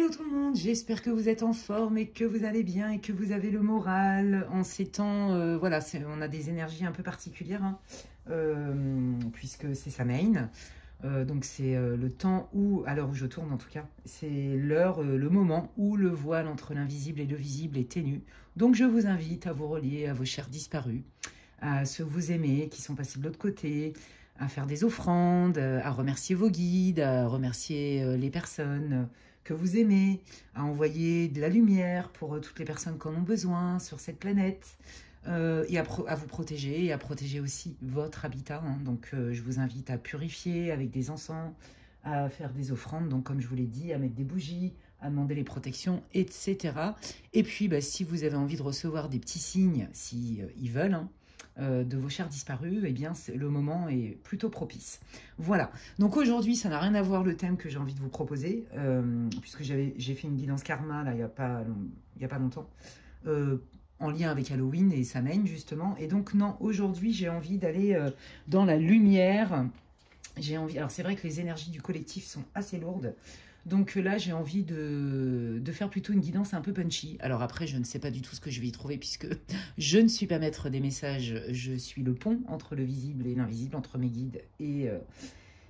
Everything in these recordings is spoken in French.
Hello tout le monde, j'espère que vous êtes en forme et que vous allez bien et que vous avez le moral en ces temps. Voilà, on a des énergies un peu particulières, hein, puisque c'est Samhain. Donc c'est le temps où, à l'heure où je tourne en tout cas, c'est l'heure, le moment où le voile entre l'invisible et le visible est ténu. Donc je vous invite à vous relier à vos chers disparus, à ceux que vous aimez, qui sont passés de l'autre côté, à faire des offrandes, à remercier vos guides, à remercier les personnes que vous aimez, à envoyer de la lumière pour toutes les personnes qui en ont besoin sur cette planète, et à vous protéger, et à protéger aussi votre habitat, hein. Donc je vous invite à purifier avec des encens, à faire des offrandes, donc comme je vous l'ai dit, à mettre des bougies, à demander les protections, etc. Et puis, bah, si vous avez envie de recevoir des petits signes, si ils veulent, hein, de vos chers disparus, eh bien, le moment est plutôt propice. Voilà. Donc aujourd'hui, ça n'a rien à voir le thème que j'ai envie de vous proposer, puisque j'ai fait une guidance karma, là, il n'y a pas longtemps, en lien avec Halloween et Samhain, justement. Et donc, non, aujourd'hui, j'ai envie d'aller dans la lumière. J'ai envie... Alors, c'est vrai que les énergies du collectif sont assez lourdes. Donc là, j'ai envie de faire plutôt une guidance un peu punchy. Alors après, je ne sais pas du tout ce que je vais y trouver puisque je ne suis pas maître des messages. Je suis le pont entre le visible et l'invisible, entre mes guides et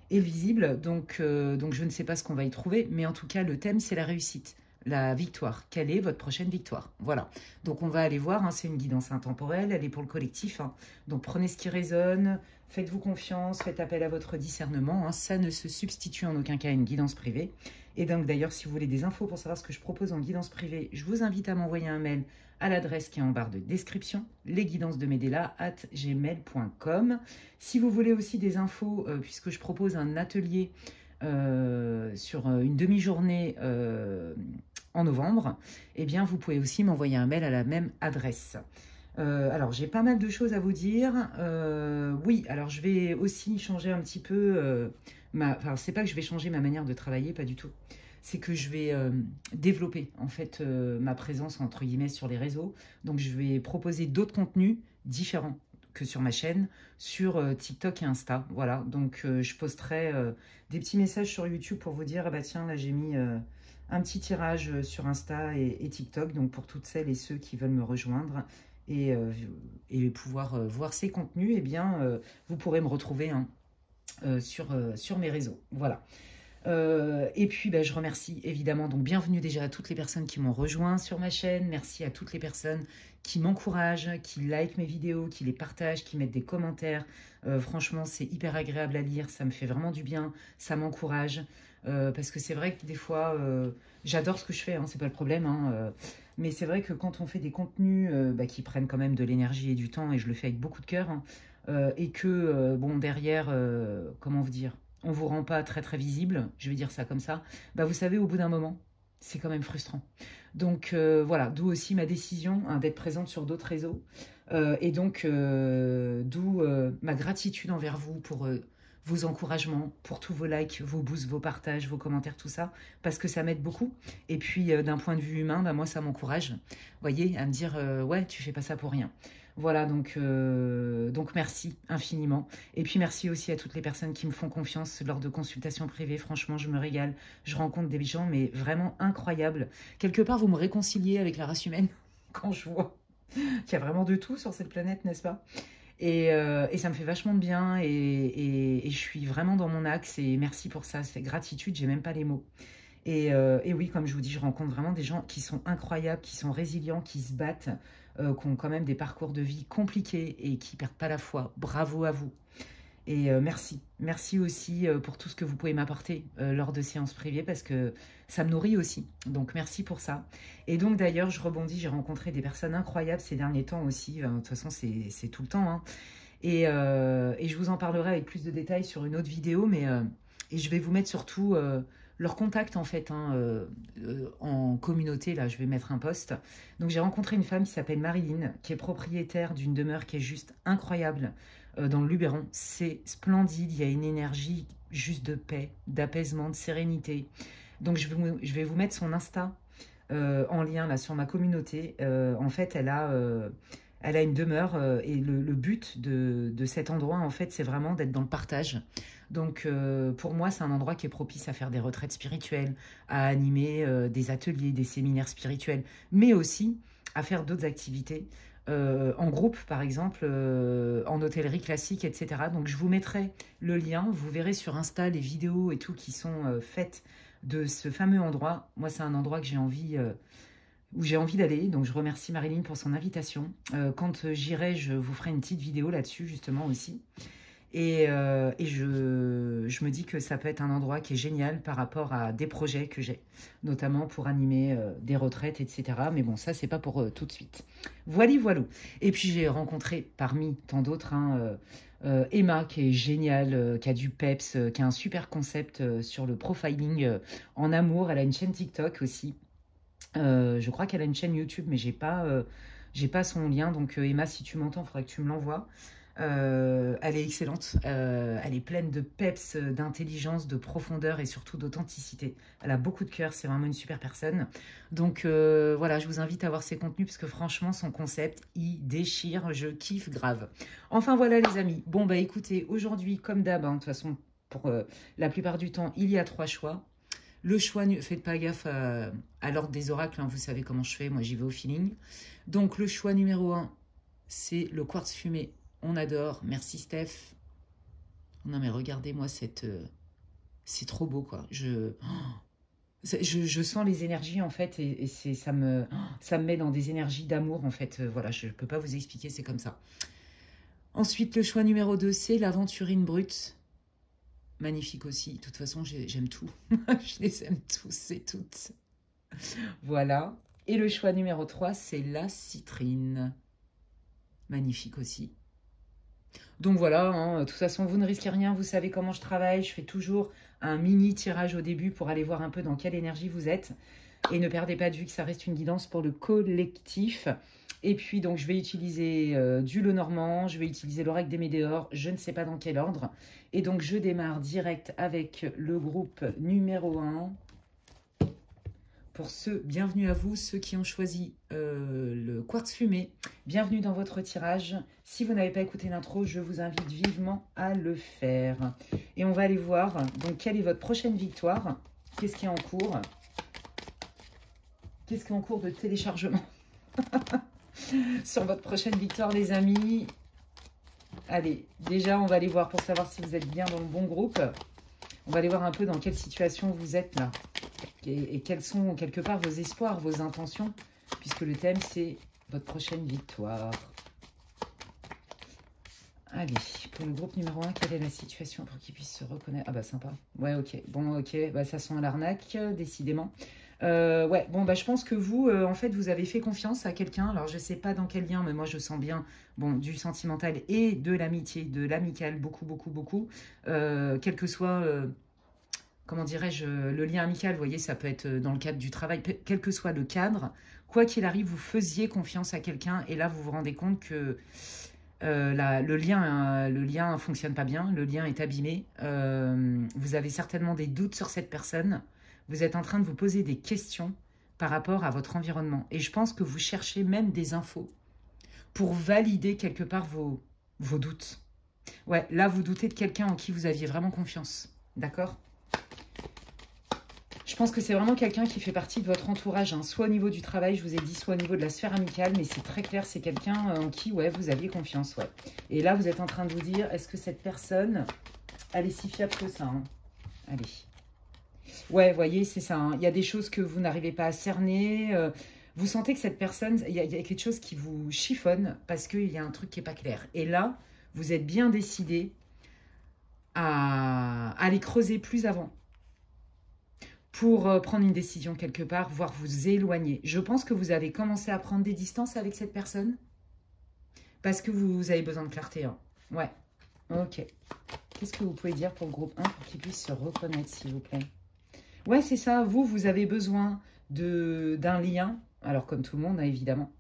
le visible. Donc je ne sais pas ce qu'on va y trouver. Mais en tout cas, le thème, c'est la réussite, la victoire. Quelle est votre prochaine victoire? Voilà. Donc on va aller voir, hein, c'est une guidance intemporelle, elle est pour le collectif, hein. Donc prenez ce qui résonne, faites-vous confiance, faites appel à votre discernement, hein. Ça ne se substitue en aucun cas à une guidance privée. Et donc d'ailleurs, si vous voulez des infos pour savoir ce que je propose en guidance privée, je vous invite à m'envoyer un mail à l'adresse qui est en barre de description, lesguidancesdemedela@gmail.com. Si vous voulez aussi des infos, puisque je propose un atelier sur une demi-journée en novembre, eh bien vous pouvez aussi m'envoyer un mail à la même adresse. Alors j'ai pas mal de choses à vous dire. Oui, alors je vais aussi changer un petit peu enfin, c'est pas que je vais changer ma manière de travailler, pas du tout. C'est que je vais développer en fait ma présence entre guillemets sur les réseaux. Donc je vais proposer d'autres contenus différents que sur ma chaîne, sur TikTok et Insta. Voilà, donc je posterai des petits messages sur YouTube pour vous dire, ah bah tiens, là j'ai mis un petit tirage sur Insta et TikTok, donc pour toutes celles et ceux qui veulent me rejoindre et pouvoir voir ces contenus, eh bien vous pourrez me retrouver, hein, sur mes réseaux. Voilà. Et puis bah, je remercie évidemment, donc bienvenue déjà à toutes les personnes qui m'ont rejoint sur ma chaîne, merci à toutes les personnes qui m'encouragent, qui likent mes vidéos, qui les partagent, qui mettent des commentaires. Franchement c'est hyper agréable à lire, ça me fait vraiment du bien, ça m'encourage, parce que c'est vrai que des fois j'adore ce que je fais, hein, c'est pas le problème, hein, mais c'est vrai que quand on fait des contenus bah, qui prennent quand même de l'énergie et du temps, et je le fais avec beaucoup de cœur, hein, et que bon derrière, comment vous dire, on vous rend pas très très visible, je vais dire ça comme ça, bah vous savez, au bout d'un moment, c'est quand même frustrant. Donc voilà, d'où aussi ma décision, hein, d'être présente sur d'autres réseaux. Et donc d'où ma gratitude envers vous pour vos encouragements, pour tous vos likes, vos boosts, vos partages, vos commentaires, tout ça, parce que ça m'aide beaucoup. Et puis d'un point de vue humain, bah, moi ça m'encourage, vous voyez, à me dire ouais, tu fais pas ça pour rien. Voilà, donc merci infiniment. Et puis merci aussi à toutes les personnes qui me font confiance lors de consultations privées. Franchement, je me régale. Je rencontre des gens, mais vraiment incroyables. Quelque part, vous me réconciliez avec la race humaine quand je vois qu'il y a vraiment de tout sur cette planète, n'est-ce pas? Et ça me fait vachement de bien et je suis vraiment dans mon axe et merci pour ça. C'est gratitude, j'ai même pas les mots. Et oui, comme je vous dis, je rencontre vraiment des gens qui sont incroyables, qui sont résilients, qui se battent, qui ont quand même des parcours de vie compliqués et qui perdent pas la foi. Bravo à vous. Et merci. Merci aussi pour tout ce que vous pouvez m'apporter lors de séances privées parce que ça me nourrit aussi. Donc merci pour ça. Et donc d'ailleurs, je rebondis, j'ai rencontré des personnes incroyables ces derniers temps aussi. De toute façon, c'est tout le temps, hein. Et je vous en parlerai avec plus de détails sur une autre vidéo, mais et je vais vous mettre surtout leur contact en fait, hein, en communauté. Là, je vais mettre un post. Donc j'ai rencontré une femme qui s'appelle Marilyn, qui est propriétaire d'une demeure qui est juste incroyable dans le Luberon. C'est splendide, il y a une énergie juste de paix, d'apaisement, de sérénité. Donc je vais vous mettre son Insta en lien là sur ma communauté. En fait, elle a une demeure et le but de cet endroit, en fait, c'est vraiment d'être dans le partage. Donc, pour moi, c'est un endroit qui est propice à faire des retraites spirituelles, à animer des ateliers, des séminaires spirituels, mais aussi à faire d'autres activités en groupe, par exemple, en hôtellerie classique, etc. Donc, je vous mettrai le lien. Vous verrez sur Insta les vidéos et tout qui sont faites de ce fameux endroit. Moi, c'est un endroit que j'ai envie... où j'ai envie d'aller, donc je remercie Marilyn pour son invitation. Quand j'irai, je vous ferai une petite vidéo là-dessus, justement, aussi. Et je me dis que ça peut être un endroit qui est génial par rapport à des projets que j'ai, notamment pour animer des retraites, etc. Mais bon, ça, c'est pas pour tout de suite. Voilà, voilà. Et puis, j'ai rencontré parmi tant d'autres Emma, qui est géniale, qui a du peps, qui a un super concept sur le profiling en amour. Elle a une chaîne TikTok aussi. Je crois qu'elle a une chaîne YouTube, mais j'ai pas son lien. Donc, Emma, si tu m'entends, il faudrait que tu me l'envoies. Elle est excellente, elle est pleine de peps, d'intelligence, de profondeur et surtout d'authenticité. Elle a beaucoup de cœur, c'est vraiment une super personne. Donc voilà, je vous invite à voir ses contenus parce que franchement, son concept, il déchire, je kiffe grave. Enfin voilà les amis, bon bah écoutez, aujourd'hui comme d'hab, hein, de toute façon, pour la plupart du temps, il y a 3 choix. Le choix, faites pas gaffe à l'ordre des oracles, hein, vous savez comment je fais, moi j'y vais au feeling. Donc le choix numéro 1, c'est le quartz fumé. On adore, merci Steph. Non mais regardez-moi cette... c'est trop beau quoi. Je sens les énergies en fait et ça me met dans des énergies d'amour en fait. Voilà, je ne peux pas vous expliquer, c'est comme ça. Ensuite, le choix numéro 2, c'est l'aventurine brute. Magnifique aussi. De toute façon, j'aime tout. Je les aime tous et toutes. Voilà. Et le choix numéro 3, c'est la citrine. Magnifique aussi. Donc voilà, hein, de toute façon, vous ne risquez rien, vous savez comment je travaille. Je fais toujours un mini tirage au début pour aller voir un peu dans quelle énergie vous êtes. Et ne perdez pas de vue que ça reste une guidance pour le collectif. Et puis, donc, je vais utiliser du Lenormand, je vais utiliser l'oracle des Médéors, je ne sais pas dans quel ordre. Et donc, je démarre direct avec le groupe numéro 1. Pour ceux, bienvenue à vous, ceux qui ont choisi le quartz fumé. Bienvenue dans votre tirage. Si vous n'avez pas écouté l'intro, je vous invite vivement à le faire. Et on va aller voir, donc, quelle est votre prochaine victoire? Qu'est-ce qui est en cours? Qu'est-ce qui est en cours de téléchargement sur votre prochaine victoire, les amis? Allez, déjà, on va aller voir pour savoir si vous êtes bien dans le bon groupe. On va aller voir un peu dans quelle situation vous êtes là. Et quels sont quelque part vos espoirs, vos intentions, puisque le thème c'est votre prochaine victoire. Allez, pour le groupe numéro 1, quelle est la situation pour qu'il puisse se reconnaître? Ah bah sympa, ouais ok, bon ok, bah, ça sent l'arnaque, décidément. Ouais, bon bah je pense que vous, en fait, vous avez fait confiance à quelqu'un, alors je sais pas dans quel lien, mais moi je sens bien, bon, du sentimental et de l'amitié, de l'amical, beaucoup, beaucoup, beaucoup, quel que soit... comment dirais-je, le lien amical, vous voyez, ça peut être dans le cadre du travail, quel que soit le cadre, quoi qu'il arrive, vous faisiez confiance à quelqu'un et là, vous vous rendez compte que le lien ne fonctionne pas bien, le lien est abîmé, vous avez certainement des doutes sur cette personne, vous êtes en train de vous poser des questions par rapport à votre environnement et je pense que vous cherchez même des infos pour valider quelque part vos doutes. Ouais, là, vous doutez de quelqu'un en qui vous aviez vraiment confiance, d'accord ? Je pense que c'est vraiment quelqu'un qui fait partie de votre entourage, hein, soit au niveau du travail, je vous ai dit, soit au niveau de la sphère amicale, mais c'est très clair, c'est quelqu'un en qui, ouais, vous aviez confiance, ouais. Et là, vous êtes en train de vous dire, est-ce que cette personne, elle est si fiable que ça, hein? Allez. Ouais, vous voyez, c'est ça, hein. Il y a des choses que vous n'arrivez pas à cerner, vous sentez que cette personne, il y a quelque chose qui vous chiffonne parce qu'il y a un truc qui n'est pas clair. Et là, vous êtes bien décidé à aller creuser plus avant pour prendre une décision quelque part, voire vous éloigner. Je pense que vous avez commencé à prendre des distances avec cette personne parce que vous avez besoin de clarté. Hein. Ouais, ok. Qu'est-ce que vous pouvez dire pour le groupe 1 pour qu'il puisse se reconnaître, s'il vous plaît? Ouais, c'est ça. Vous avez besoin d'un lien. Alors, comme tout le monde, hein, évidemment.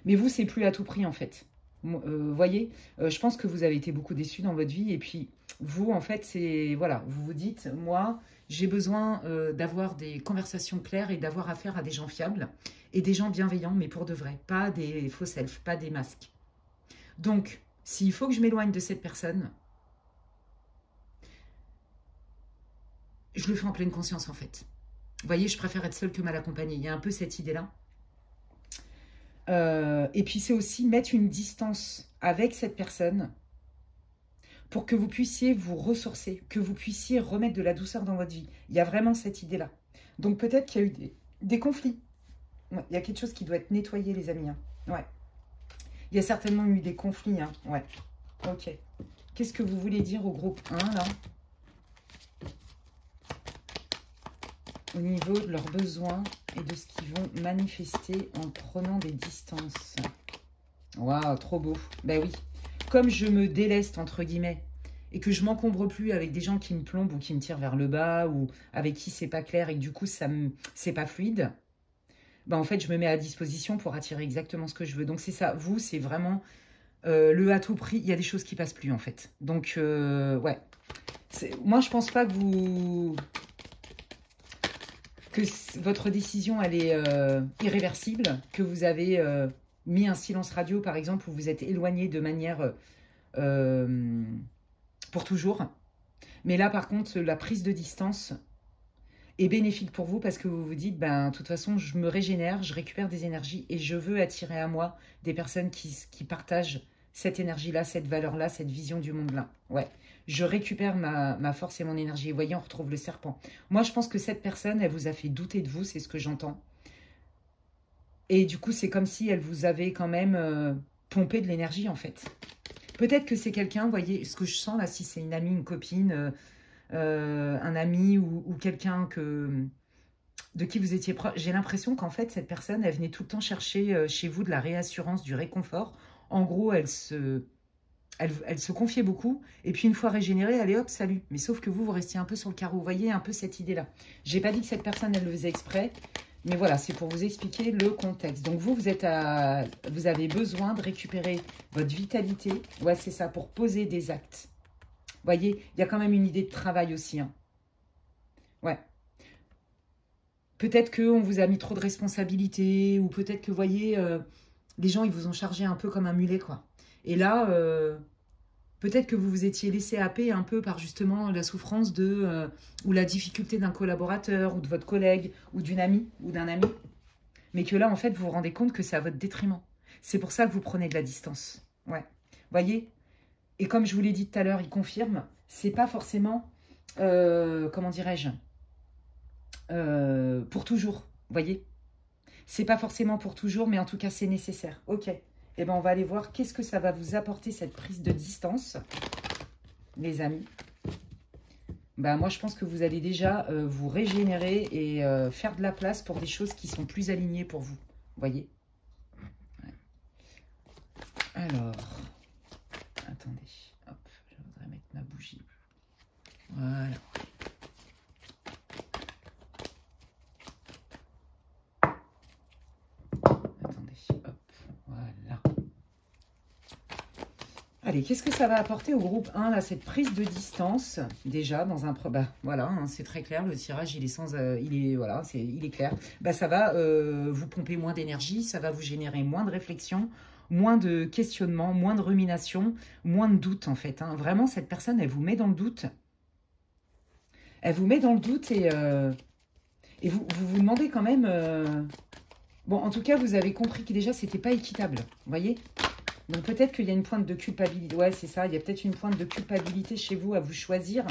Mais vous, c'est plus à tout prix, en fait. Voyez, je pense que vous avez été beaucoup déçus dans votre vie. Et puis, vous, en fait, c'est... Voilà, vous vous dites, moi, j'ai besoin d'avoir des conversations claires et d'avoir affaire à des gens fiables et des gens bienveillants, mais pour de vrai. Pas des faux selfs, pas des masques. Donc, s'il faut que je m'éloigne de cette personne... je le fais en pleine conscience, en fait. Vous voyez, je préfère être seule que mal accompagnée. Il y a un peu cette idée-là. Et puis, c'est aussi mettre une distance avec cette personne pour que vous puissiez vous ressourcer, que vous puissiez remettre de la douceur dans votre vie. Il y a vraiment cette idée-là. Donc, peut-être qu'il y a eu des conflits. Ouais, il y a quelque chose qui doit être nettoyé, les amis. Hein. Ouais. Il y a certainement eu des conflits. Hein. Ouais. Ok. Qu'est-ce que vous voulez dire au groupe 1, là? Au niveau de leurs besoins et de ce qu'ils vont manifester en prenant des distances. Waouh, trop beau. Ben oui. Comme je me déleste, entre guillemets, et que je m'encombre plus avec des gens qui me plombent ou qui me tirent vers le bas, ou avec qui c'est pas clair et que du coup, c'est pas fluide, ben en fait, je me mets à disposition pour attirer exactement ce que je veux. Donc c'est ça. Vous, c'est vraiment le à tout prix. Il y a des choses qui passent plus, en fait. Donc, ouais. Moi, je pense pas que votre décision, elle est irréversible, que vous avez mis un silence radio, par exemple, où vous êtes éloigné de manière pour toujours. Mais là, par contre, la prise de distance est bénéfique pour vous parce que vous vous dites, ben, de toute façon, je me régénère, je récupère des énergies et je veux attirer à moi des personnes qui partagent cette énergie-là, cette valeur-là, cette vision du monde-là. Ouais. Je récupère ma force et mon énergie. Vous voyez, on retrouve le serpent. Moi, je pense que cette personne, elle vous a fait douter de vous, c'est ce que j'entends. Et du coup, c'est comme si elle vous avait quand même pompé de l'énergie, en fait. Peut-être que c'est quelqu'un, vous voyez, ce que je sens là, si c'est une amie, une copine, un ami ou quelqu'un de qui vous étiez proche, j'ai l'impression qu'en fait, cette personne, elle venait tout le temps chercher chez vous de la réassurance, du réconfort. En gros, elle se confiait beaucoup, et puis une fois régénérée, allez hop, salut. Mais sauf que vous restiez un peu sur le carreau. Vous voyez un peu cette idée-là. J'ai pas dit que cette personne, elle le faisait exprès, mais voilà, c'est pour vous expliquer le contexte. Donc vous avez besoin de récupérer votre vitalité. Ouais, c'est ça, pour poser des actes. Vous voyez, il y a quand même une idée de travail aussi. Hein. Ouais. Peut-être qu'on vous a mis trop de responsabilités, ou peut-être que, vous voyez, les gens, ils vous ont chargé un peu comme un mulet, quoi. Et là, peut-être que vous vous étiez laissé happer un peu par justement la souffrance ou la difficulté d'un collaborateur, ou de votre collègue, ou d'une amie, ou d'un ami. Mais que là, en fait, vous vous rendez compte que c'est à votre détriment. C'est pour ça que vous prenez de la distance. Ouais. Vous voyez? Et comme je vous l'ai dit tout à l'heure, il confirme, c'est pas forcément, comment dirais-je, pour toujours. Vous voyez? C'est pas forcément pour toujours, mais en tout cas, c'est nécessaire. Ok. Eh bien, on va aller voir qu'est-ce que ça va vous apporter, cette prise de distance, les amis. Ben, moi, je pense que vous allez déjà vous régénérer et faire de la place pour des choses qui sont plus alignées pour vous. Vous voyez? Ouais. Alors, attendez. Hop, je voudrais mettre ma bougie. Voilà. Allez, qu'est-ce que ça va apporter au groupe 1, là, cette prise de distance, déjà, dans un... Bah, voilà, hein, c'est très clair, le tirage, il est sans... voilà, il est clair. Bah, ça va vous pomper moins d'énergie, ça va vous générer moins de réflexion, moins de questionnement, moins de rumination, moins de doute, en fait. Hein. Vraiment, cette personne, elle vous met dans le doute. Elle vous met dans le doute et vous demandez quand même... Bon, en tout cas, vous avez compris que déjà, c'était pas équitable, vous voyez ? Donc peut-être qu'il y a une pointe de culpabilité. Ouais, c'est ça. Il y a peut-être une pointe de culpabilité chez vous à vous choisir.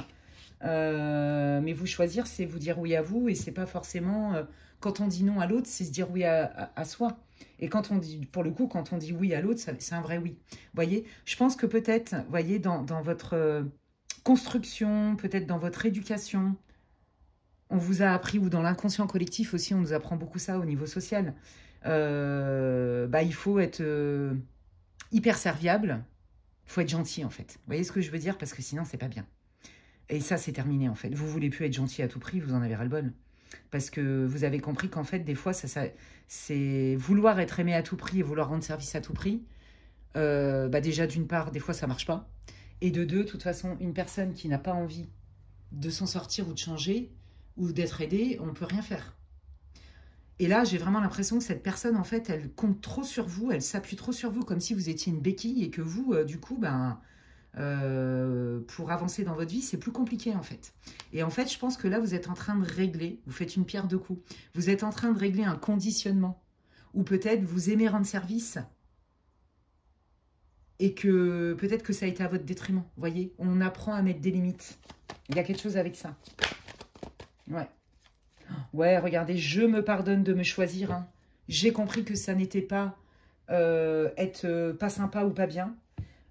Mais vous choisir, c'est vous dire oui à vous. Et c'est pas forcément... quand on dit non à l'autre, c'est se dire oui à soi. Et quand on dit, pour le coup, quand on dit oui à l'autre, c'est un vrai oui. Vous voyez, je pense que peut-être, vous voyez, dans votre construction, peut-être dans votre éducation, on vous a appris, ou dans l'inconscient collectif aussi, on nous apprend beaucoup ça au niveau social. Bah, il faut être... hyper serviable, il faut être gentil en fait. Vous voyez ce que je veux dire? Parce que sinon, c'est pas bien. Et ça, c'est terminé en fait. Vous voulez plus être gentil à tout prix, vous en avez ras-le-bol. Parce que vous avez compris qu'en fait, des fois, c'est vouloir être aimé à tout prix et vouloir rendre service à tout prix. Bah déjà, d'une part, des fois, ça marche pas. Et de deux, de toute façon, une personne qui n'a pas envie de s'en sortir ou de changer ou d'être aidée, on ne peut rien faire. Et là, j'ai vraiment l'impression que cette personne, en fait, elle compte trop sur vous, elle s'appuie trop sur vous, comme si vous étiez une béquille et que vous, du coup, ben, pour avancer dans votre vie, c'est plus compliqué en fait. Et en fait, je pense que là, vous êtes en train de régler, vous faites une pierre deux coups, vous êtes en train de régler un conditionnement, ou peut-être vous aimez rendre service, et que peut-être que ça a été à votre détriment. Vous voyez, on apprend à mettre des limites. Il y a quelque chose avec ça. Ouais. Ouais, regardez, je me pardonne de me choisir. Hein. J'ai compris que ça n'était pas être pas sympa ou pas bien,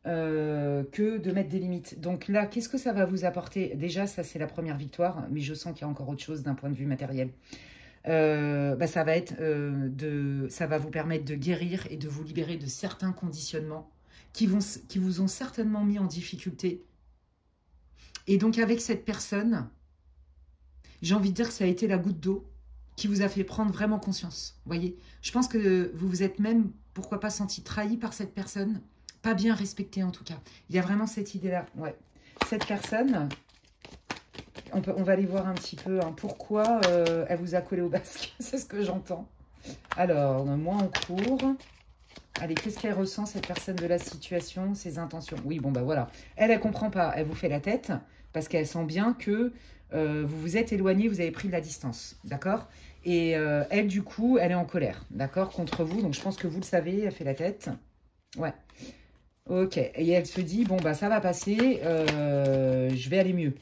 que de mettre des limites. Donc là, qu'est-ce que ça va vous apporter? Déjà, ça c'est la première victoire, mais je sens qu'il y a encore autre chose d'un point de vue matériel. Ça va être ça va vous permettre de guérir et de vous libérer de certains conditionnements qui vous ont certainement mis en difficulté. Et donc avec cette personne, j'ai envie de dire que ça a été la goutte d'eau qui vous a fait prendre vraiment conscience. Vous voyez, je pense que vous vous êtes même, pourquoi pas, senti trahi par cette personne, pas bien respecté en tout cas. Il y a vraiment cette idée-là. Ouais. Cette personne, on va aller voir un petit peu hein, pourquoi elle vous a collé au basque. C'est ce que j'entends. Alors, moi en cours... Allez, qu'est-ce qu'elle ressent, cette personne de la situation, ses intentions? Oui, bon, bah voilà. Elle comprend pas. Elle vous fait la tête parce qu'elle sent bien que vous vous êtes éloigné, vous avez pris de la distance. D'accord? Et elle, du coup, elle est en colère. D'accord? Contre vous. Donc, je pense que vous le savez. Elle fait la tête. Ouais. Ok. Et elle se dit, bon, bah ça va passer. Je vais aller mieux.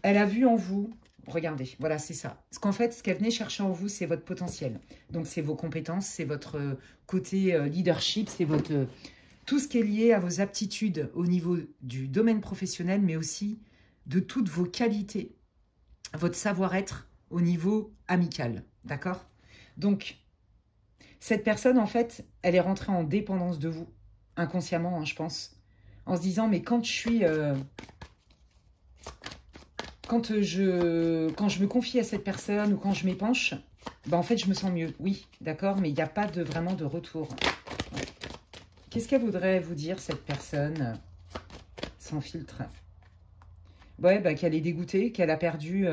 Elle a vu en vous... Regardez, voilà, c'est ça. Parce qu'en fait, ce qu'elle venait chercher en vous, c'est votre potentiel. Donc, c'est vos compétences, c'est votre côté leadership, c'est votre tout ce qui est lié à vos aptitudes au niveau du domaine professionnel, mais aussi de toutes vos qualités, votre savoir-être au niveau amical. D'accord? Donc, cette personne, en fait, elle est rentrée en dépendance de vous, inconsciemment, hein, je pense, en se disant, mais quand je suis... Quand je me confie à cette personne ou quand je m'épanche, bah en fait, je me sens mieux. Oui, d'accord, mais il n'y a pas vraiment de retour. Ouais. Qu'est-ce qu'elle voudrait vous dire, cette personne, sans filtre? Ouais, bah, qu'elle est dégoûtée, qu'elle a perdu,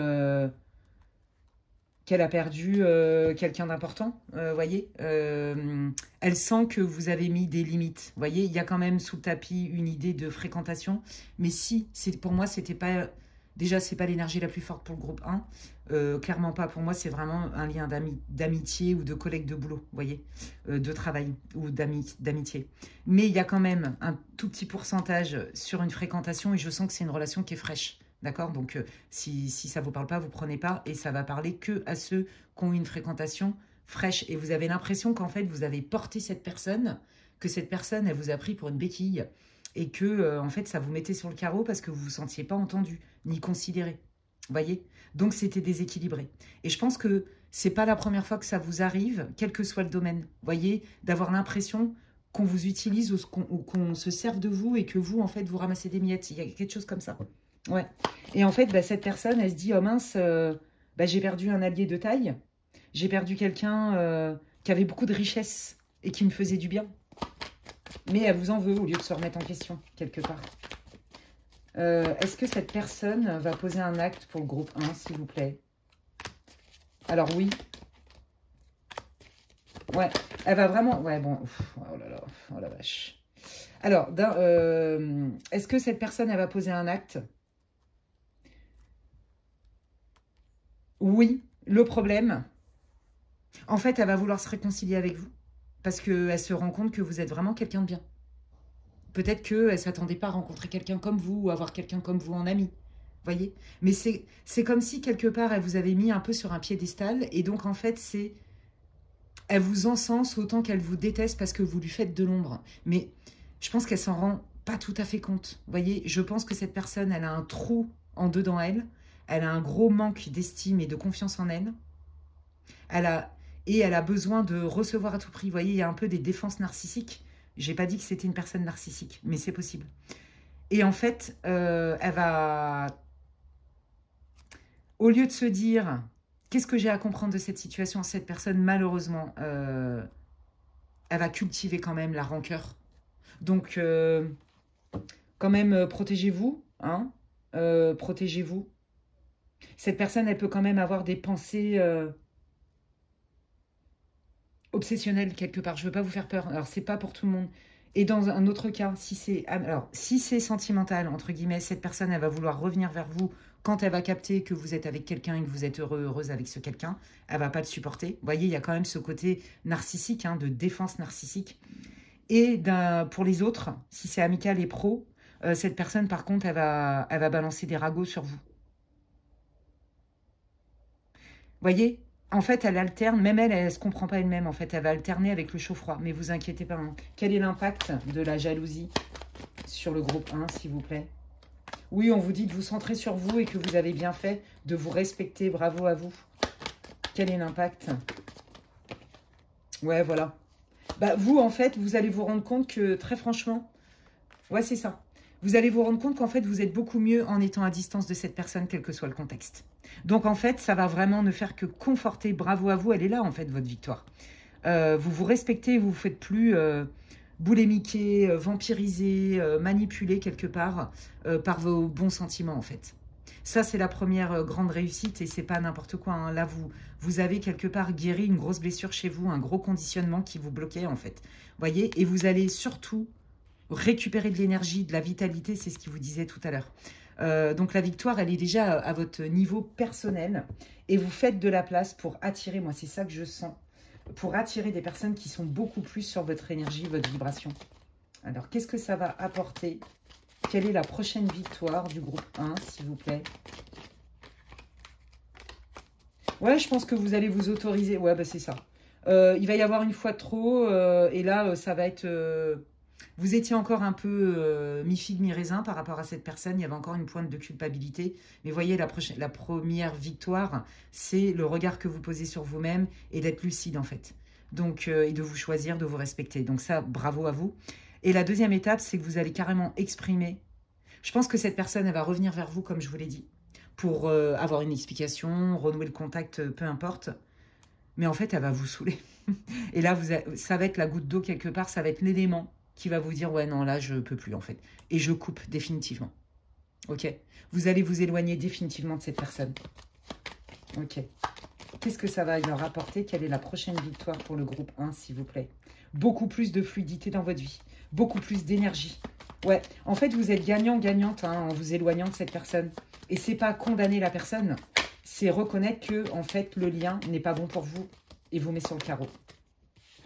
quelqu'un d'important, voyez. Elle sent que vous avez mis des limites. Voyez, il y a quand même sous le tapis une idée de fréquentation. Mais si, pour moi, c'était pas... Déjà, c'est pas l'énergie la plus forte pour le groupe 1. Clairement pas. Pour moi, c'est vraiment un lien d'amitié ou de collègue de boulot, vous voyez, de travail ou d'amitié. Mais il y a quand même un tout petit pourcentage sur une fréquentation et je sens que c'est une relation qui est fraîche. D'accord? Donc, si ça ne vous parle pas, vous ne prenez pas et ça va parler que à ceux qui ont une fréquentation fraîche. Et vous avez l'impression qu'en fait, vous avez porté cette personne, que cette personne, elle vous a pris pour une béquille et que, en fait, ça vous mettait sur le carreau parce que vous ne vous sentiez pas entendu ni considéré. Vous voyez? Donc, c'était déséquilibré. Et je pense que ce n'est pas la première fois que ça vous arrive, quel que soit le domaine. Vous voyez? D'avoir l'impression qu'on vous utilise ou qu'on se serve de vous et que vous, en fait, vous ramassez des miettes. Il y a quelque chose comme ça. Ouais. Et en fait, bah, cette personne, elle se dit, oh mince, j'ai perdu un allié de taille. J'ai perdu quelqu'un qui avait beaucoup de richesse et qui me faisait du bien. Mais elle vous en veut au lieu de se remettre en question, quelque part. Est-ce que cette personne va poser un acte pour le groupe 1, s'il vous plaît? Alors oui. Ouais, elle va vraiment... Ouais, bon, oh là là, oh la vache. Alors, est-ce que cette personne, elle va poser un acte? Oui, le problème, en fait, elle va vouloir se réconcilier avec vous parce qu'elle se rend compte que vous êtes vraiment quelqu'un de bien. Peut-être qu'elle ne s'attendait pas à rencontrer quelqu'un comme vous ou avoir quelqu'un comme vous en ami. Voyez? Mais c'est comme si, quelque part, elle vous avait mis un peu sur un piédestal. Et donc, en fait, elle vous encense autant qu'elle vous déteste parce que vous lui faites de l'ombre. Mais je pense qu'elle s'en rend pas tout à fait compte. Voyez? Je pense que cette personne, elle a un trou en dedans elle. Elle a un gros manque d'estime et de confiance en elle. Elle a besoin de recevoir à tout prix. Vous voyez, il y a un peu des défenses narcissiques. J'ai pas dit que c'était une personne narcissique, mais c'est possible. Et en fait, elle va... Au lieu de se dire, qu'est-ce que j'ai à comprendre de cette situation, cette personne, malheureusement, elle va cultiver quand même la rancœur. Donc, quand même, protégez-vous. Hein, protégez-vous. Cette personne, elle peut quand même avoir des pensées obsessionnelles quelque part. Je ne veux pas vous faire peur. Alors, c'est pas pour tout le monde. Et dans un autre cas, si c'est sentimental, entre guillemets, cette personne, elle va vouloir revenir vers vous quand elle va capter que vous êtes avec quelqu'un et que vous êtes heureux, heureuse avec ce quelqu'un. Elle va pas le supporter. Vous voyez, il y a quand même ce côté narcissique, hein, de défense narcissique. Et pour les autres, si c'est amical et pro, cette personne, par contre, elle va balancer des ragots sur vous. Vous voyez, en fait, elle alterne, même elle ne se comprend pas elle-même, en fait, elle va alterner avec le chaud-froid. Mais vous inquiétez pas, hein. Quel est l'impact de la jalousie sur le groupe 1, s'il vous plaît? Oui, on vous dit de vous centrer sur vous et que vous avez bien fait de vous respecter. Bravo à vous. Quel est l'impact? Ouais, voilà. Bah, vous, en fait, vous allez vous rendre compte que, très franchement, ouais, c'est ça. Vous allez vous rendre compte qu'en fait, vous êtes beaucoup mieux en étant à distance de cette personne, quel que soit le contexte. Donc, en fait, ça va vraiment ne faire que conforter. Bravo à vous, elle est là, en fait, votre victoire. Vous vous respectez, vous ne vous faites plus boulémiquer, vampiriser, manipuler quelque part par vos bons sentiments, en fait. Ça, c'est la première grande réussite et c'est pas n'importe quoi, hein. Là, vous avez quelque part guéri une grosse blessure chez vous, un gros conditionnement qui vous bloquait, en fait. Voyez, et vous allez surtout récupérer de l'énergie, de la vitalité, c'est ce qu'il vous disait tout à l'heure. Donc la victoire, elle est déjà à votre niveau personnel et vous faites de la place pour attirer, moi c'est ça que je sens, pour attirer des personnes qui sont beaucoup plus sur votre énergie, votre vibration. Alors qu'est-ce que ça va apporter? Quelle est la prochaine victoire du groupe 1, s'il vous plaît? Ouais, je pense que vous allez vous autoriser. Ouais, bah c'est ça. Il va y avoir une fois de trop et là, ça va être... Vous étiez encore un peu mi-figue, mi-raisin par rapport à cette personne. Il y avait encore une pointe de culpabilité. Mais voyez, la première victoire, c'est le regard que vous posez sur vous-même et d'être lucide, en fait. Donc, et de vous choisir, de vous respecter. Donc ça, bravo à vous. Et la deuxième étape, c'est que vous allez carrément exprimer. Je pense que cette personne, elle va revenir vers vous, comme je vous l'ai dit, pour avoir une explication, renouer le contact, peu importe. Mais en fait, elle va vous saouler. Et là, ça va être la goutte d'eau quelque part, ça va être l'élément qui va vous dire, ouais, non, là, je peux plus, en fait. Et je coupe définitivement. Ok? Vous allez vous éloigner définitivement de cette personne. Ok. Qu'est-ce que ça va leur apporter? Quelle est la prochaine victoire pour le groupe 1, s'il vous plaît? Beaucoup plus de fluidité dans votre vie. Beaucoup plus d'énergie. Ouais, en fait, vous êtes gagnant-gagnante hein, en vous éloignant de cette personne. Et c'est pas condamner la personne, c'est reconnaître que, en fait, le lien n'est pas bon pour vous et vous met sur le carreau.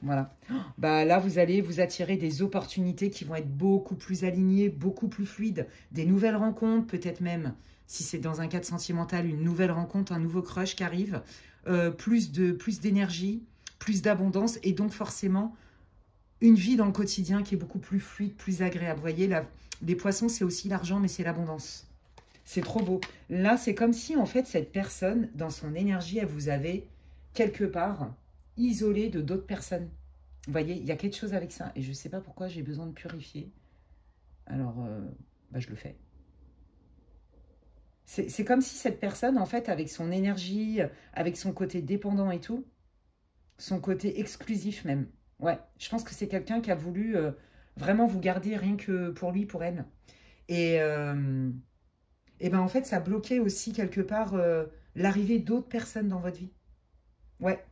Voilà. Bah là, vous allez vous attirer des opportunités qui vont être beaucoup plus alignées, beaucoup plus fluides. Des nouvelles rencontres, peut-être même, si c'est dans un cadre sentimental, une nouvelle rencontre, un nouveau crush qui arrive. Plus d'énergie, plus d'abondance et donc forcément une vie dans le quotidien qui est beaucoup plus fluide, plus agréable. Vous voyez, les poissons, c'est aussi l'argent, mais c'est l'abondance. C'est trop beau. Là, c'est comme si, en fait, cette personne, dans son énergie, elle vous avait quelque part isolé de d'autres personnes. Vous voyez, il y a quelque chose avec ça. Et je ne sais pas pourquoi j'ai besoin de purifier. Alors, bah, je le fais. C'est comme si cette personne, en fait, avec son énergie, avec son côté dépendant et tout, son côté exclusif même. Ouais, je pense que c'est quelqu'un qui a voulu vraiment vous garder rien que pour lui, pour elle. Et ben en fait, ça bloquait aussi quelque part l'arrivée d'autres personnes dans votre vie. Ouais.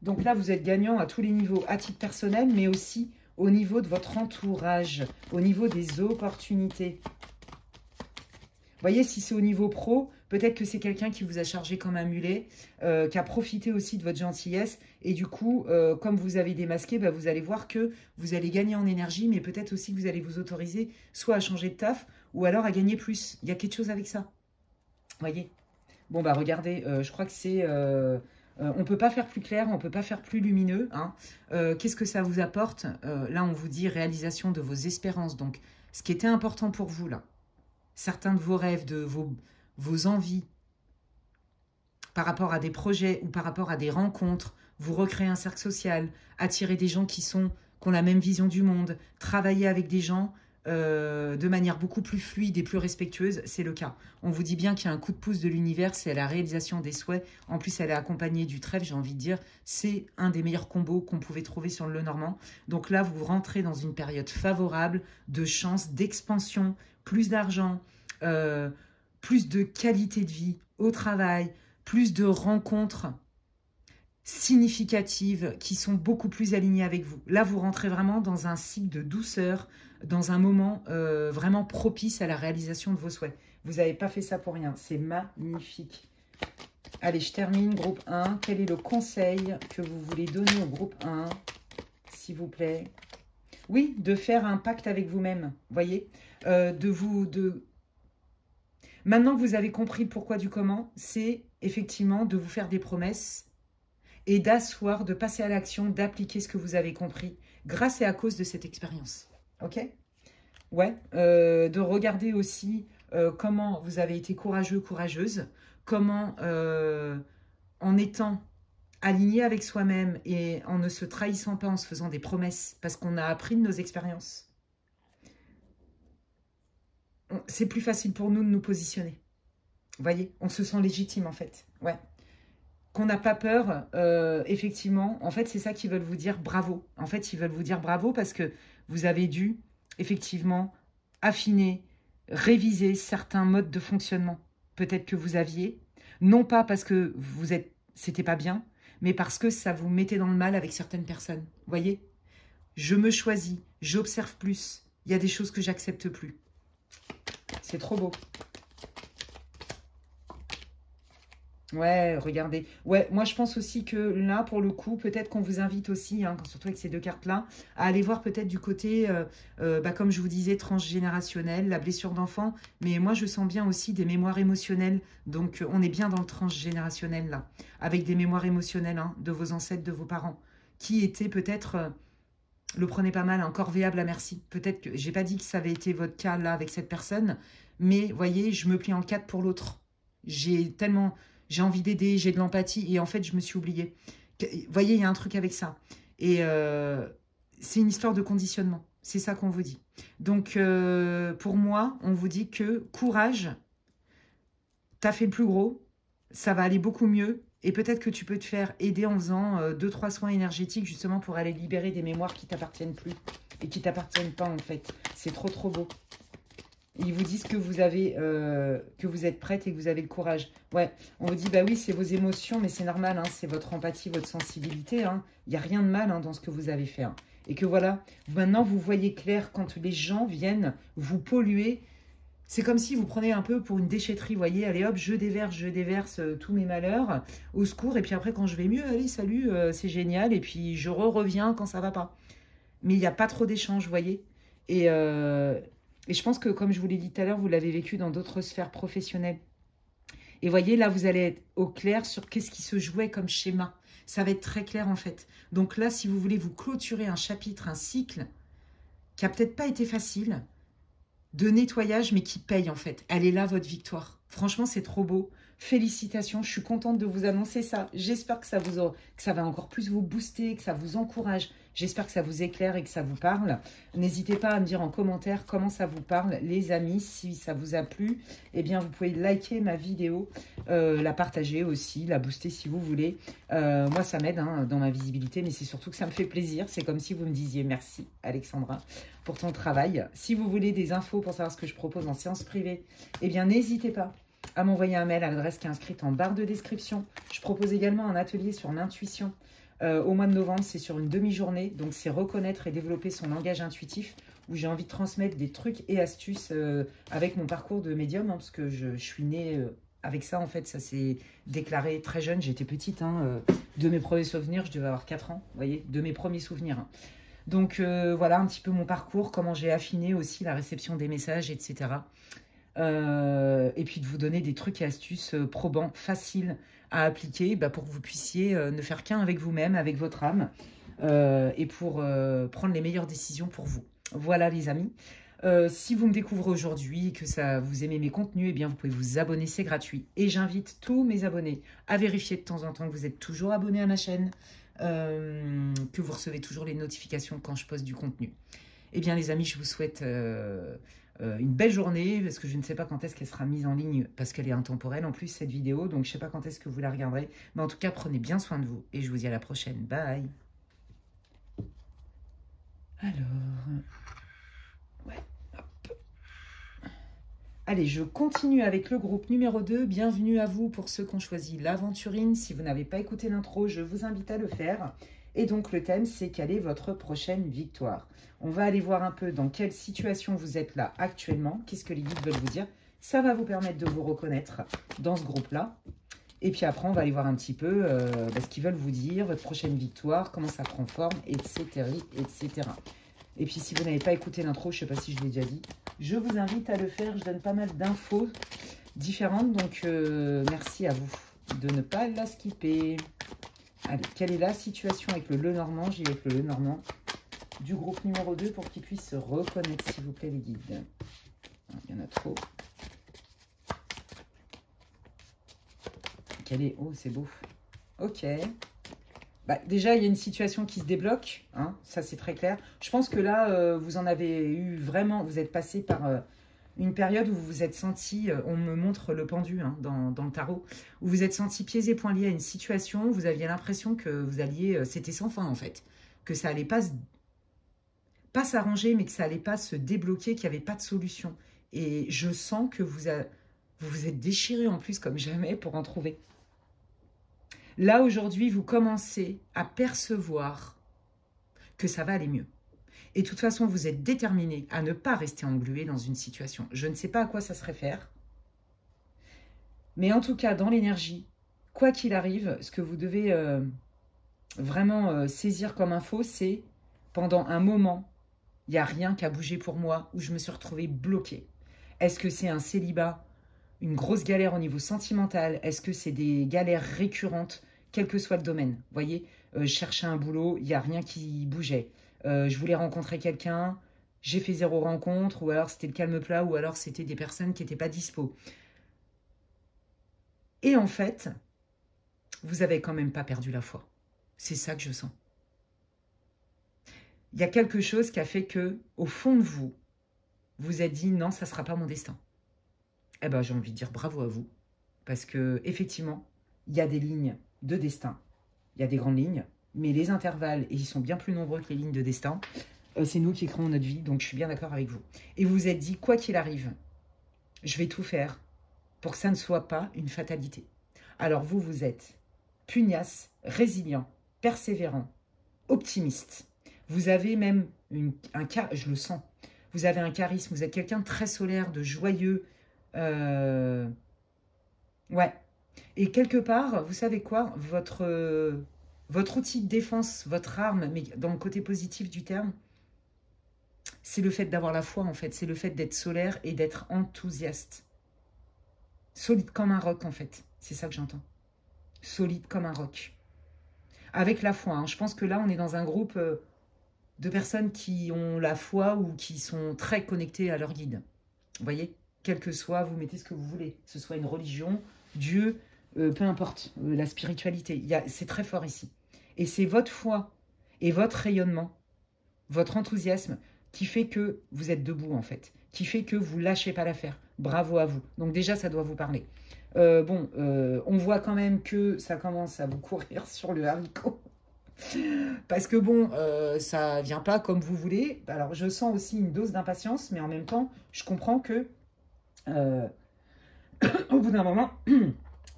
Donc là, vous êtes gagnant à tous les niveaux, à titre personnel, mais aussi au niveau de votre entourage, au niveau des opportunités. Vous voyez, si c'est au niveau pro, peut-être que c'est quelqu'un qui vous a chargé comme un mulet, qui a profité aussi de votre gentillesse. Et du coup, comme vous avez démasqué, bah, vous allez voir que vous allez gagner en énergie, mais peut-être aussi que vous allez vous autoriser soit à changer de taf, ou alors à gagner plus. Il y a quelque chose avec ça. Vous voyez? Bon, bah regardez, je crois que c'est... on ne peut pas faire plus clair, on ne peut pas faire plus lumineux. Hein. Qu'est-ce que ça vous apporte? Là, on vous dit réalisation de vos espérances. Donc, ce qui était important pour vous, là, certains de vos rêves, de vos envies, par rapport à des projets ou par rapport à des rencontres, vous recréer un cercle social, attirer des gens qui ont la même vision du monde, travailler avec des gens de manière beaucoup plus fluide et plus respectueuse, c'est le cas. On vous dit bien qu'il y a un coup de pouce de l'univers, c'est la réalisation des souhaits. En plus, elle est accompagnée du trèfle, j'ai envie de dire. C'est un des meilleurs combos qu'on pouvait trouver sur le Lenormand. Donc là, vous rentrez dans une période favorable de chance, d'expansion, plus d'argent, plus de qualité de vie au travail, plus de rencontres. significatives, qui sont beaucoup plus alignées avec vous. Là, vous rentrez vraiment dans un cycle de douceur, dans un moment vraiment propice à la réalisation de vos souhaits. Vous n'avez pas fait ça pour rien. C'est magnifique. Allez, je termine. Groupe 1. Quel est le conseil que vous voulez donner au groupe 1, s'il vous plaît? Oui, de faire un pacte avec vous-même, voyez, Maintenant que vous avez compris le pourquoi du comment, c'est effectivement de vous faire des promesses et d'asseoir, de passer à l'action, d'appliquer ce que vous avez compris grâce et à cause de cette expérience. Ok? Ouais, de regarder aussi comment vous avez été courageux, courageuse, comment en étant aligné avec soi-même et en ne se trahissant pas, en se faisant des promesses, parce qu'on a appris de nos expériences, c'est plus facile pour nous de nous positionner. Vous voyez, on se sent légitime en fait. Ouais. Qu'on n'a pas peur, effectivement, en fait, c'est ça qu'ils veulent vous dire bravo. En fait, ils veulent vous dire bravo parce que vous avez dû, effectivement, affiner, réviser certains modes de fonctionnement. Peut-être que vous aviez, non pas parce que c'était pas bien, mais parce que ça vous mettait dans le mal avec certaines personnes. Vous voyez? Je me choisis, j'observe plus. Il y a des choses que j'accepte plus. C'est trop beau. Ouais, regardez. Ouais, moi je pense aussi que là, pour le coup, peut-être qu'on vous invite aussi, hein, surtout avec ces deux cartes-là, à aller voir peut-être du côté, comme je vous disais, transgénérationnel, la blessure d'enfant. Mais moi, je sens bien aussi des mémoires émotionnelles. Donc, on est bien dans le transgénérationnel, là. Avec des mémoires émotionnelles hein, de vos ancêtres, de vos parents, qui étaient peut-être, le prenez pas mal, encore corvéable à merci. Peut-être que, j'ai pas dit que ça avait été votre cas, là, avec cette personne. Mais, voyez, je me plie en quatre pour l'autre. J'ai envie d'aider, j'ai de l'empathie et en fait, je me suis oubliée. Vous voyez, il y a un truc avec ça. Et c'est une histoire de conditionnement. C'est ça qu'on vous dit. Donc, pour moi, on vous dit que courage, t'as fait le plus gros, ça va aller beaucoup mieux et peut-être que tu peux te faire aider en faisant 2-3 soins énergétiques justement pour aller libérer des mémoires qui t'appartiennent plus et qui t'appartiennent pas en fait. C'est trop, trop beau. Ils vous disent que vous avez, que vous êtes prête et que vous avez le courage. Ouais, on vous dit, bah oui, c'est vos émotions, mais c'est normal, hein, c'est votre empathie, votre sensibilité. Hein. Il n'y a rien de mal hein, dans ce que vous avez fait. Hein. Et que voilà, maintenant, vous voyez clair quand les gens viennent vous polluer. C'est comme si vous prenez un peu pour une déchetterie, vous voyez. Allez hop, je déverse tous mes malheurs au secours. Et puis après, quand je vais mieux, allez, salut, c'est génial. Et puis, je reviens quand ça va pas. Mais il n'y a pas trop d'échanges, vous voyez. Et je pense que, comme je vous l'ai dit tout à l'heure, vous l'avez vécu dans d'autres sphères professionnelles. Et voyez, là, vous allez être au clair sur qu'est-ce qui se jouait comme schéma. Ça va être très clair, en fait. Donc là, si vous voulez vous clôturer un chapitre, un cycle, qui n'a peut-être pas été facile, de nettoyage, mais qui paye, en fait. Elle est là, votre victoire. Franchement, c'est trop beau. Félicitations, je suis contente de vous annoncer ça. J'espère que ça va encore plus vous booster, que ça vous encourage. J'espère que ça vous éclaire et que ça vous parle. N'hésitez pas à me dire en commentaire comment ça vous parle, les amis. Si ça vous a plu, eh bien, vous pouvez liker ma vidéo, la partager aussi, la booster si vous voulez. Moi, ça m'aide hein, dans ma visibilité, mais c'est surtout que ça me fait plaisir. C'est comme si vous me disiez merci, Alexandra, pour ton travail. Si vous voulez des infos pour savoir ce que je propose en séance privée, eh bien, n'hésitez pas à m'envoyer un mail à l'adresse qui est inscrite en barre de description. Je propose également un atelier sur l'intuition au mois de novembre. C'est sur une demi-journée, donc c'est reconnaître et développer son langage intuitif, où j'ai envie de transmettre des trucs et astuces avec mon parcours de médium, hein, parce que je suis née avec ça, en fait. Ça s'est déclaré très jeune, j'étais petite. Hein, de mes premiers souvenirs, je devais avoir 4 ans, vous voyez, de mes premiers souvenirs. Hein. Donc voilà un petit peu mon parcours, comment j'ai affiné aussi la réception des messages, etc. Et puis de vous donner des trucs et astuces probants, faciles à appliquer pour que vous puissiez ne faire qu'un avec vous-même, avec votre âme, et pour prendre les meilleures décisions pour vous. Voilà les amis. Si vous me découvrez aujourd'hui et que ça vous aimez mes contenus, eh bien vous pouvez vous abonner, c'est gratuit. Et j'invite tous mes abonnés à vérifier de temps en temps que vous êtes toujours abonnés à ma chaîne, que vous recevez toujours les notifications quand je poste du contenu. Eh bien les amis, je vous souhaite une belle journée, parce que je ne sais pas quand est-ce qu'elle sera mise en ligne, parce qu'elle est intemporelle en plus cette vidéo, donc je ne sais pas quand est-ce que vous la regarderez. Mais en tout cas, prenez bien soin de vous et je vous dis à la prochaine. Bye. Alors, ouais, hop. Allez, je continue avec le groupe numéro 2. Bienvenue à vous pour ceux qui ont choisi l'aventurine. Si vous n'avez pas écouté l'intro, je vous invite à le faire. Et donc, le thème, c'est quelle est votre prochaine victoire? On va aller voir un peu dans quelle situation vous êtes là actuellement. Qu'est-ce que les guides veulent vous dire? Ça va vous permettre de vous reconnaître dans ce groupe-là. Et puis après, on va aller voir un petit peu ce qu'ils veulent vous dire, votre prochaine victoire, comment ça prend forme, etc., etc. Et puis, si vous n'avez pas écouté l'intro, je ne sais pas si je l'ai déjà dit, je vous invite à le faire. Je donne pas mal d'infos différentes, donc merci à vous de ne pas la skipper. Allez, quelle est la situation avec le Lenormand? J'y vais avec le Lenormand du groupe numéro 2 pour qu'il puisse se reconnaître, s'il vous plaît, les guides. Il y en a trop. Quelle est... Oh, c'est beau. Ok. Bah, déjà, il y a une situation qui se débloque, hein, ça c'est très clair. Je pense que là, vous en avez eu vraiment, vous êtes passé par une période où vous vous êtes senti, on me montre le pendu hein, dans le tarot, où vous êtes senti pieds et poings liés à une situation, où vous aviez l'impression que vous alliez, c'était sans fin en fait, que ça allait pas s'arranger, mais que ça allait pas se débloquer, qu'il n'y avait pas de solution. Et je sens que vous vous êtes déchiré en plus comme jamais pour en trouver. Là, aujourd'hui, vous commencez à percevoir que ça va aller mieux. Et de toute façon, vous êtes déterminé à ne pas rester englué dans une situation. Je ne sais pas à quoi ça se réfère. Mais en tout cas, dans l'énergie, quoi qu'il arrive, ce que vous devez vraiment saisir comme info, c'est pendant un moment, il n'y a rien qui a bougé pour moi où je me suis retrouvée bloquée. Est-ce que c'est un célibat, une grosse galère au niveau sentimental? Est-ce que c'est des galères récurrentes, quel que soit le domaine? Vous voyez, je cherchais un boulot, il n'y a rien qui bougeait. Je voulais rencontrer quelqu'un, j'ai fait 0 rencontre, ou alors c'était le calme plat, ou alors c'était des personnes qui n'étaient pas dispo. Et en fait, vous n'avez quand même pas perdu la foi. C'est ça que je sens. Il y a quelque chose qui a fait que, au fond de vous, vous êtes dit non, ça ne sera pas mon destin. Eh bien, j'ai envie de dire bravo à vous, parce que effectivement, il y a des lignes de destin, il y a des grandes lignes, mais les intervalles, et ils sont bien plus nombreux que les lignes de destin, c'est nous qui créons notre vie, donc je suis bien d'accord avec vous. Et vous vous êtes dit, quoi qu'il arrive, je vais tout faire pour que ça ne soit pas une fatalité. Alors vous, vous êtes pugnace, résilient, persévérant, optimiste. Vous avez même je le sens, vous avez un charisme, vous êtes quelqu'un de très solaire, de joyeux. Ouais. Et quelque part, vous savez quoi, votre outil de défense, votre arme, mais dans le côté positif du terme, c'est le fait d'avoir la foi, en fait. C'est le fait d'être solaire et d'être enthousiaste. Solide comme un roc, en fait. C'est ça que j'entends. Solide comme un roc. Avec la foi. Hein. Je pense que là, on est dans un groupe de personnes qui ont la foi ou qui sont très connectées à leur guide. Vous voyez? Quel que soit, vous mettez ce que vous voulez. Que ce soit une religion, Dieu, peu importe, la spiritualité. C'est très fort ici. Et c'est votre foi et votre rayonnement, votre enthousiasme qui fait que vous êtes debout en fait. Qui fait que vous lâchez pas l'affaire. Bravo à vous. Donc déjà, ça doit vous parler. On voit quand même que ça commence à vous courir sur le haricot. Parce que bon, ça vient pas comme vous voulez. Alors, je sens aussi une dose d'impatience, mais en même temps, je comprends que au bout d'un moment,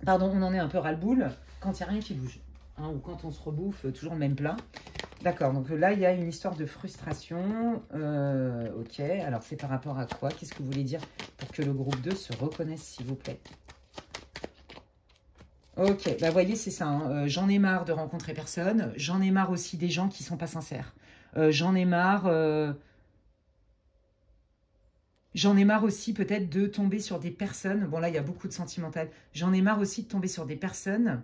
pardon, on en est un peu ras-le-boule quand il n'y a rien qui bouge. Hein, ou quand on se rebouffe toujours le même plat. D'accord, donc là, il y a une histoire de frustration. Ok, alors c'est par rapport à quoi? Qu'est-ce que vous voulez dire pour que le groupe 2 se reconnaisse, s'il vous plaît? Ok, bah voyez, c'est ça. Hein. J'en ai marre de rencontrer personne. J'en ai marre aussi des gens qui ne sont pas sincères. J'en ai marre... J'en ai marre aussi peut-être de tomber sur des personnes... Bon, là, il y a beaucoup de sentimental. J'en ai marre aussi de tomber sur des personnes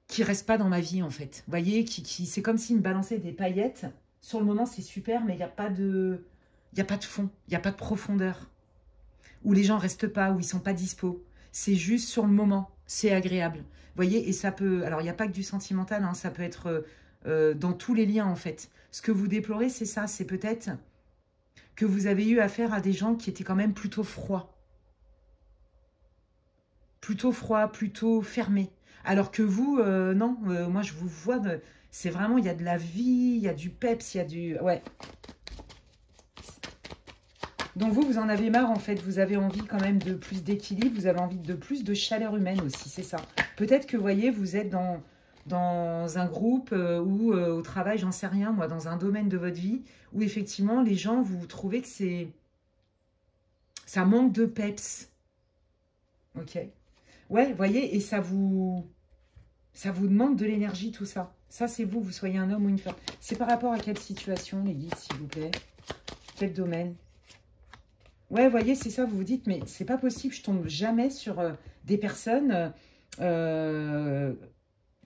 qui ne restent pas dans ma vie, en fait. Vous voyez, c'est comme s'ils me balançaient des paillettes. Sur le moment, c'est super, mais il n'y a pas de... Il n'y a pas de fond, il n'y a pas de profondeur. Où les gens ne restent pas, où ils ne sont pas dispo. C'est juste sur le moment, c'est agréable. Vous voyez, et ça peut... Alors, il n'y a pas que du sentimental, hein, ça peut être dans tous les liens, en fait. Ce que vous déplorez, c'est ça, c'est peut-être que vous avez eu affaire à des gens qui étaient quand même plutôt froids. Plutôt froids, plutôt fermés. Alors que vous, non, moi, je vous vois, c'est vraiment, il y a de la vie, il y a du peps, il y a du... Ouais. Donc vous en avez marre en fait, vous avez envie quand même de plus d'équilibre, vous avez envie de plus de chaleur humaine aussi, c'est ça. Peut-être que, vous voyez, vous êtes dans un groupe ou au travail, j'en sais rien, moi, dans un domaine de votre vie, où effectivement, les gens, vous trouvez que ça manque de peps. Ok. Ouais, vous voyez, et ça vous demande de l'énergie, tout ça. Ça, c'est vous soyez un homme ou une femme. C'est par rapport à quelle situation, les guides, s'il vous plaît? Quel domaine? Ouais, vous voyez, c'est ça, vous vous dites, mais c'est pas possible, je tombe jamais sur des personnes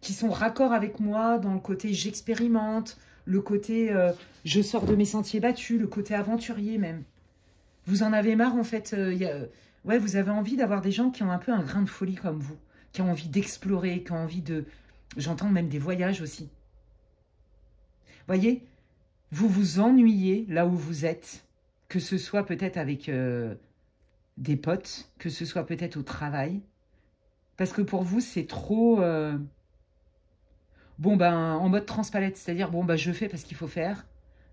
qui sont raccord avec moi dans le côté j'expérimente, le côté je sors de mes sentiers battus, le côté aventurier même. Vous en avez marre, en fait. Ouais, vous avez envie d'avoir des gens qui ont un peu un grain de folie comme vous, qui ont envie d'explorer, qui ont envie de... J'entends même des voyages aussi. Voyez, vous vous ennuyez là où vous êtes, que ce soit peut-être avec des potes, que ce soit peut-être au travail, parce que pour vous, c'est trop... bon, ben, en mode transpalette, c'est-à-dire, bon, ben, je fais parce qu'il faut faire.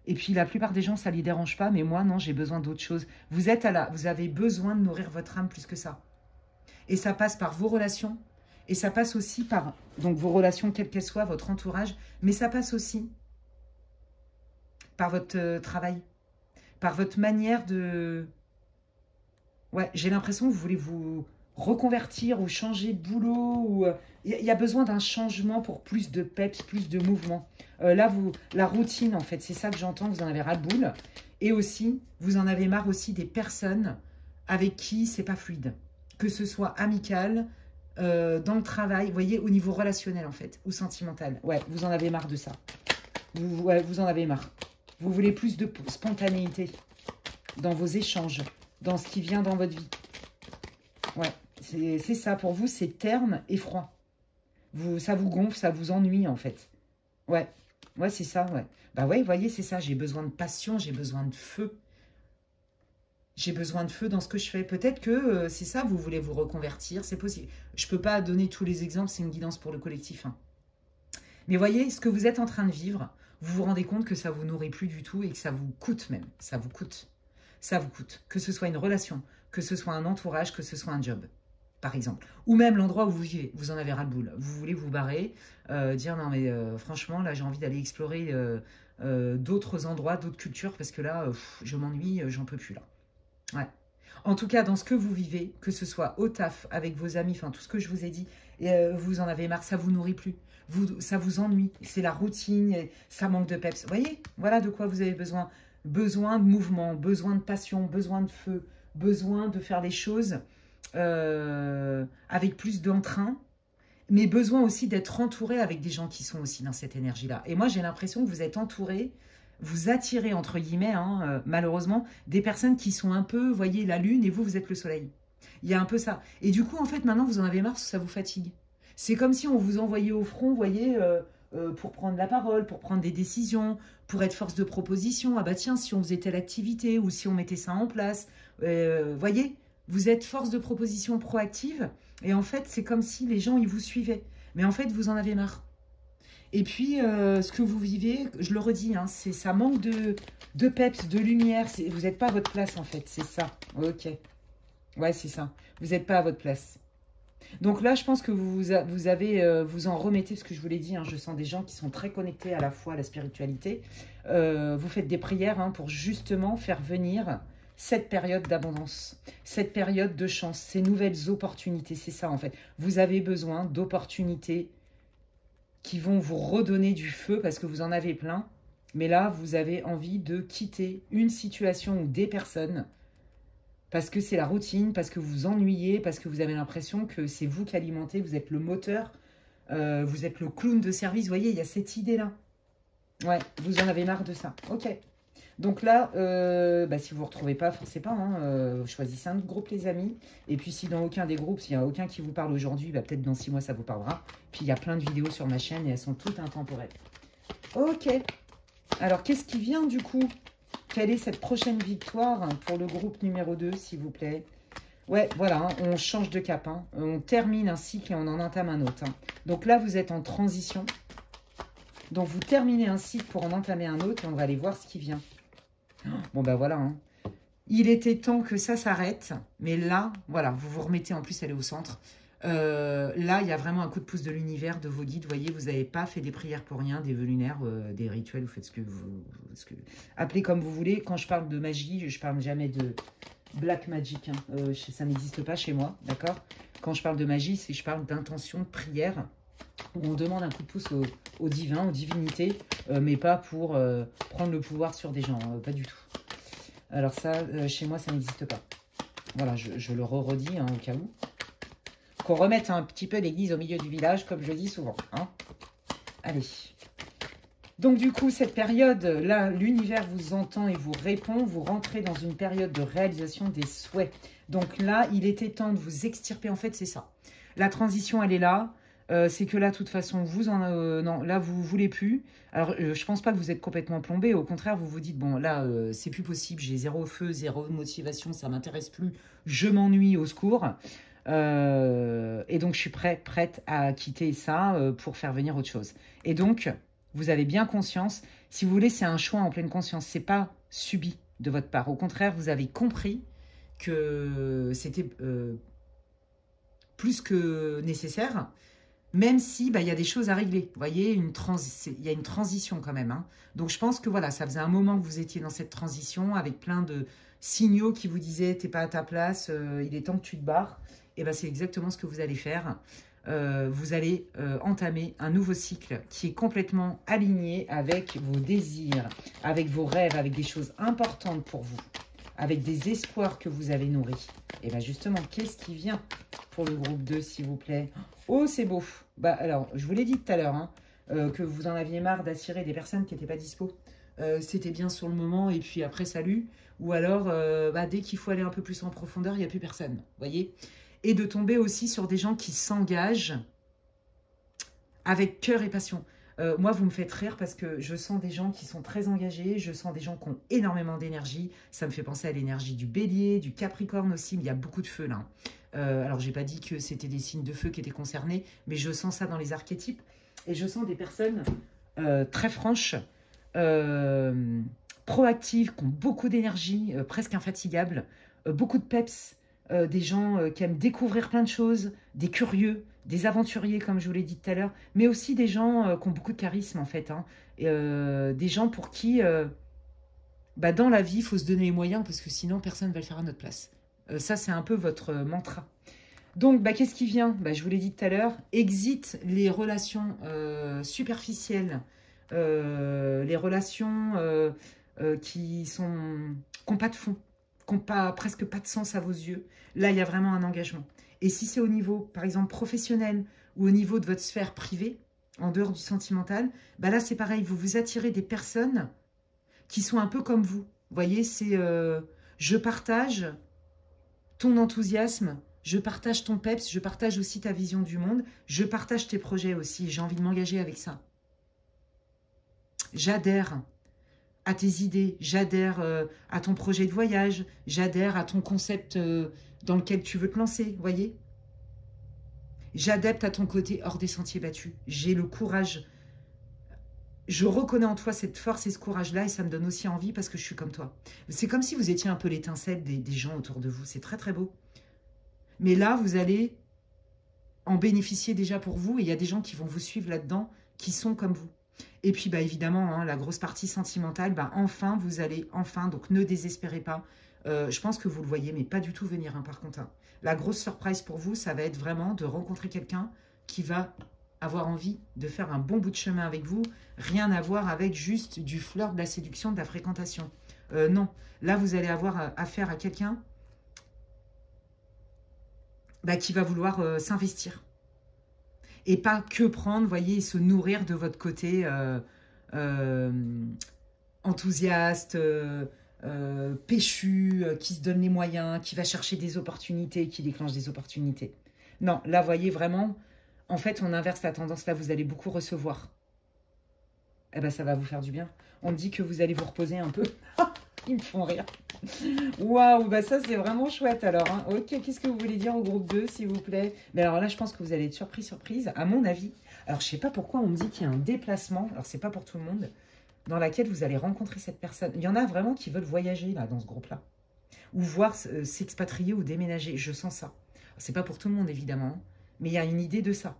Et puis, la plupart des gens, ça ne les dérange pas, mais moi, non, j'ai besoin d'autre chose. Vous avez besoin de nourrir votre âme plus que ça. Et ça passe par vos relations, et ça passe aussi par, donc, vos relations, quelles qu'elles soient, votre entourage, mais ça passe aussi par votre travail, par votre manière de... Ouais, j'ai l'impression que vous voulez vous reconvertir ou changer de boulot. Ou il y a besoin d'un changement pour plus de peps, plus de mouvement. Là, la routine, en fait, c'est ça que j'entends, vous en avez ras-le-boule. Et aussi, vous en avez marre aussi des personnes avec qui c'est pas fluide. Que ce soit amical, dans le travail, vous voyez, au niveau relationnel, en fait, ou sentimental. Ouais, vous en avez marre de ça. Ouais, vous en avez marre. Vous voulez plus de spontanéité dans vos échanges, dans ce qui vient dans votre vie. Ouais, c'est ça. Pour vous, c'est terne et froid. Ça vous gonfle, ça vous ennuie, en fait. Ouais, ouais, c'est ça, ouais. Bah ouais, vous voyez, c'est ça. J'ai besoin de passion, j'ai besoin de feu. J'ai besoin de feu dans ce que je fais. Peut-être que c'est ça, vous voulez vous reconvertir, c'est possible. Je ne peux pas donner tous les exemples, c'est une guidance pour le collectif. Hein. Mais voyez, ce que vous êtes en train de vivre, vous vous rendez compte que ça vous nourrit plus du tout et que ça vous coûte même. Ça vous coûte. Ça vous coûte. Que ce soit une relation, que ce soit un entourage, que ce soit un job, par exemple. Ou même l'endroit où vous vivez. Vous en avez ras-le-boule. Vous voulez vous barrer, dire non mais franchement, là j'ai envie d'aller explorer d'autres endroits, d'autres cultures, parce que là, je m'ennuie, j'en peux plus là. Ouais. En tout cas, dans ce que vous vivez, que ce soit au taf, avec vos amis, enfin tout ce que je vous ai dit, vous en avez marre, ça vous nourrit plus. Ça vous ennuie, c'est la routine, ça manque de peps. Vous voyez, voilà de quoi vous avez besoin. Besoin de mouvement, besoin de passion, besoin de feu, besoin de faire les choses avec plus d'entrain, mais besoin aussi d'être entouré avec des gens qui sont aussi dans cette énergie-là. Et moi, j'ai l'impression que vous êtes entouré, vous attirez, entre guillemets, hein, malheureusement, des personnes qui sont un peu, vous voyez, la lune et vous êtes le soleil. Il y a un peu ça. Et du coup, en fait, maintenant, vous en avez marre, ça vous fatigue. C'est comme si on vous envoyait au front, vous voyez, pour prendre la parole, pour prendre des décisions, pour être force de proposition. Ah bah tiens, si on faisait telle activité ou si on mettait ça en place. Voyez, vous êtes force de proposition proactive. Et en fait, c'est comme si les gens, ils vous suivaient. Mais en fait, vous en avez marre. Et puis, ce que vous vivez, je le redis, hein, ça manque de peps, de lumière. Vous n'êtes pas à votre place, en fait. C'est ça. Ok. Ouais, c'est ça. Vous n'êtes pas à votre place. Donc là, je pense que vous en remettez, ce que je vous l'ai dit, hein, je sens des gens qui sont très connectés à la foi à la spiritualité. Vous faites des prières hein, pour justement faire venir cette période d'abondance, cette période de chance, ces nouvelles opportunités. C'est ça en fait. Vous avez besoin d'opportunités qui vont vous redonner du feu parce que vous en avez plein. Mais là, vous avez envie de quitter une situation ou des personnes parce que c'est la routine, parce que vous vous ennuyez, parce que vous avez l'impression que c'est vous qui alimentez, vous êtes le moteur, vous êtes le clown de service. Vous voyez, il y a cette idée-là. Ouais, vous en avez marre de ça. Ok. Donc là, si vous ne vous retrouvez pas, forcément pas. Hein, choisissez un autre groupe, les amis. Et puis, si dans aucun des groupes, s'il n'y a aucun qui vous parle aujourd'hui, peut-être dans 6 mois, ça vous parlera. Puis, il y a plein de vidéos sur ma chaîne et elles sont toutes intemporelles. Ok. Alors, qu'est-ce qui vient du coup ? Quelle est cette prochaine victoire pour le groupe numéro 2, s'il vous plaît? Ouais, voilà, hein, on change de cap. Hein. On termine un cycle et on en entame un autre. Hein. Donc là, vous êtes en transition. Donc, vous terminez un cycle pour en entamer un autre et on va aller voir ce qui vient. Bon, ben voilà. Hein. Il était temps que ça s'arrête. Mais là, voilà, vous vous remettez. En plus, elle est au centre. Là, il y a vraiment un coup de pouce de l'univers, de vos guides. Vous voyez, vous n'avez pas fait des prières pour rien, des vœux lunaires, des rituels. Vous faites ce que vous... Appelez comme vous voulez. Quand je parle de magie, je parle jamais de black magic. Hein. Ça n'existe pas chez moi, d'accord? Quand je parle de magie, je parle d'intention, de prière, où on demande un coup de pouce au divin, aux divinités, mais pas pour prendre le pouvoir sur des gens, pas du tout. Alors ça, chez moi, ça n'existe pas. Voilà, je le redis hein, au cas où. Qu'on remette un petit peu l'église au milieu du village, comme je dis souvent. Hein. Allez. Donc du coup, cette période-là, l'univers vous entend et vous répond. Vous rentrez dans une période de réalisation des souhaits. Donc là, il était temps de vous extirper. En fait, c'est ça. La transition, elle est là. C'est que là, de toute façon, non, là, vous ne voulez plus. Alors, je pense pas que vous êtes complètement plombé. Au contraire, vous vous dites, bon, là, c'est plus possible. J'ai zéro feu, zéro motivation. Ça m'intéresse plus. Je m'ennuie, au secours. Et donc, je suis prête à quitter ça pour faire venir autre chose. Et donc, vous avez bien conscience. Si vous voulez, c'est un choix en pleine conscience. C'est pas subi de votre part. Au contraire, vous avez compris que c'était plus que nécessaire. Même si y a des choses à régler. Vous voyez, il y a une transition quand même. Hein. Donc, je pense que voilà, ça faisait un moment que vous étiez dans cette transition avec plein de signaux qui vous disaient « t'es pas à ta place, il est temps que tu te barres ». Et bien, c'est exactement ce que vous allez faire. Vous allez entamer un nouveau cycle qui est complètement aligné avec vos désirs, avec vos rêves, avec des choses importantes pour vous, avec des espoirs que vous avez nourris. Et bien justement, qu'est-ce qui vient pour le groupe 2, s'il vous plaît? Oh, c'est beau. Bah, alors, je vous l'ai dit tout à l'heure, hein, que vous en aviez marre d'attirer des personnes qui n'étaient pas dispo. C'était bien sur le moment et puis après, salut. Ou alors, dès qu'il faut aller un peu plus en profondeur, il n'y a plus personne. Vous voyez? Et de tomber aussi sur des gens qui s'engagent avec cœur et passion. Moi, vous me faites rire parce que je sens des gens qui sont très engagés, je sens des gens qui ont énormément d'énergie. Ça me fait penser à l'énergie du bélier, du capricorne aussi, mais il y a beaucoup de feu là. Alors, j'ai pas dit que c'était des signes de feu qui étaient concernés, mais je sens ça dans les archétypes. Et je sens des personnes très franches, proactives, qui ont beaucoup d'énergie, presque infatigables, beaucoup de peps, des gens qui aiment découvrir plein de choses, des curieux, des aventuriers, comme je vous l'ai dit tout à l'heure, mais aussi des gens qui ont beaucoup de charisme, en fait. Hein, des gens pour qui, dans la vie, il faut se donner les moyens, parce que sinon, personne ne va le faire à notre place. Ça, c'est un peu votre mantra. Donc, qu'est-ce qui vient? Je vous l'ai dit tout à l'heure, exit les relations superficielles, les relations qui n'ont pas de fond, qui n'ont presque pas de sens à vos yeux. Là, il y a vraiment un engagement. Et si c'est au niveau, par exemple, professionnel ou au niveau de votre sphère privée, en dehors du sentimental, là, c'est pareil. Vous vous attirez des personnes qui sont un peu comme vous. Vous voyez, c'est je partage ton enthousiasme, je partage ton peps, je partage aussi ta vision du monde, je partage tes projets aussi. J'ai envie de m'engager avec ça. J'adhère à tes idées, j'adhère à ton projet de voyage, j'adhère à ton concept dans lequel tu veux te lancer, vous voyez? J'adapte à ton côté hors des sentiers battus. J'ai le courage. Je reconnais en toi cette force et ce courage-là et ça me donne aussi envie parce que je suis comme toi. C'est comme si vous étiez un peu l'étincelle des gens autour de vous. C'est très, très beau. Mais là, vous allez en bénéficier déjà pour vous et il y a des gens qui vont vous suivre là-dedans qui sont comme vous. Et puis, évidemment, hein, la grosse partie sentimentale, enfin, vous allez, donc ne désespérez pas. Je pense que vous le voyez, mais pas du tout venir, hein, par contre. Hein. La grosse surprise pour vous, ça va être vraiment de rencontrer quelqu'un qui va avoir envie de faire un bon bout de chemin avec vous. Rien à voir avec juste du flirt, de la séduction, de la fréquentation. Non, là, vous allez avoir affaire à quelqu'un qui va vouloir s'investir. Et pas que prendre, vous voyez, et se nourrir de votre côté enthousiaste, péchu, qui se donne les moyens, qui va chercher des opportunités, qui déclenche des opportunités. Non, là, vous voyez, vraiment, en fait, on inverse la tendance. Là, vous allez beaucoup recevoir. Eh bien, ça va vous faire du bien. On dit que vous allez vous reposer un peu. Ils me font rire. Waouh, ça, c'est vraiment chouette, alors. Hein. Ok, qu'est-ce que vous voulez dire au groupe 2, s'il vous plaît? Mais alors là, je pense que vous allez être surprise, à mon avis. Alors, je ne sais pas pourquoi on me dit qu'il y a un déplacement. Alors, c'est pas pour tout le monde. Dans laquelle vous allez rencontrer cette personne. Il y en a vraiment qui veulent voyager, là, dans ce groupe-là. ou voir s'expatrier ou déménager. Je sens ça. C'est pas pour tout le monde, évidemment, mais il y a une idée de ça.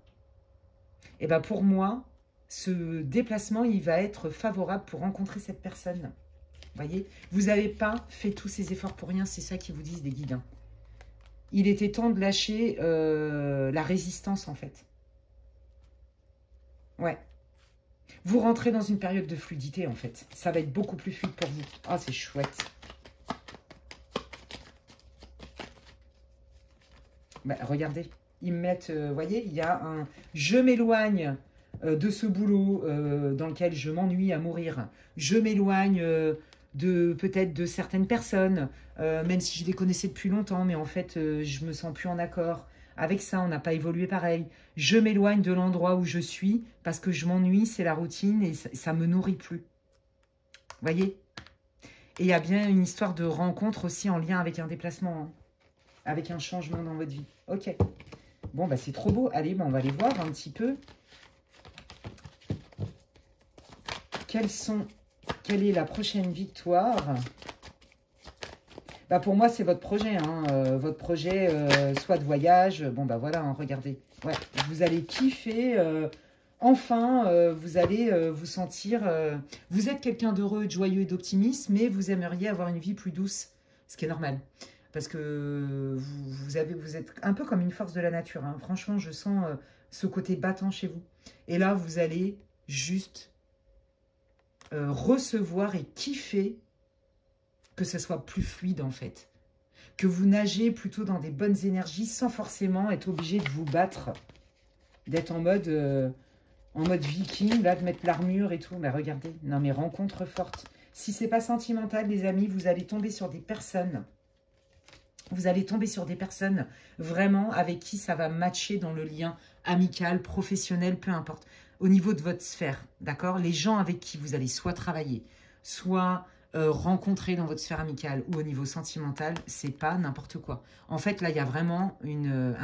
Et bien, pour moi, ce déplacement, il va être favorable pour rencontrer cette personne. Voyez, vous n'avez pas fait tous ces efforts pour rien, c'est ça qu'ils vous disent des guides. Hein. Il était temps de lâcher la résistance, en fait. Ouais. Vous rentrez dans une période de fluidité, en fait. Ça va être beaucoup plus fluide pour vous. Ah, c'est chouette. Bah, regardez, ils me mettent, voyez, il y a un « je m'éloigne de ce boulot dans lequel je m'ennuie à mourir. Je m'éloigne de peut-être de certaines personnes, même si je les connaissais depuis longtemps, mais en fait, je me sens plus en accord. Avec ça, on n'a pas évolué pareil. Je m'éloigne de l'endroit où je suis parce que je m'ennuie, c'est la routine et ça me nourrit plus. Voyez? Et il y a bien une histoire de rencontre aussi en lien avec un déplacement, hein, avec un changement dans votre vie. Ok. Bon, bah c'est trop beau. Allez, bah, on va aller voir un petit peu. Quelle est la prochaine victoire? Bah pour moi, c'est votre projet. Hein, votre projet, soit de voyage. Bon, bah voilà, hein, regardez. Ouais, vous allez kiffer. Enfin, vous allez vous sentir... vous êtes quelqu'un d'heureux, de joyeux et d'optimiste, mais vous aimeriez avoir une vie plus douce, ce qui est normal. Parce que vous êtes un peu comme une force de la nature. Hein. Franchement, je sens ce côté battant chez vous. Et là, vous allez juste recevoir et kiffer que ce soit plus fluide, en fait. Que vous nagez plutôt dans des bonnes énergies sans forcément être obligé de vous battre. D'être en mode viking, là, de mettre l'armure et tout. Mais regardez, non mais rencontre forte. Si c'est pas sentimental, les amis, vous allez tomber sur des personnes. Vous allez tomber sur des personnes vraiment avec qui ça va matcher dans le lien amical, professionnel, peu importe. Au niveau de votre sphère, d'accord? Les gens avec qui vous allez soit travailler, soit rencontrer dans votre sphère amicale ou au niveau sentimental, c'est pas n'importe quoi. En fait, là, il y a vraiment une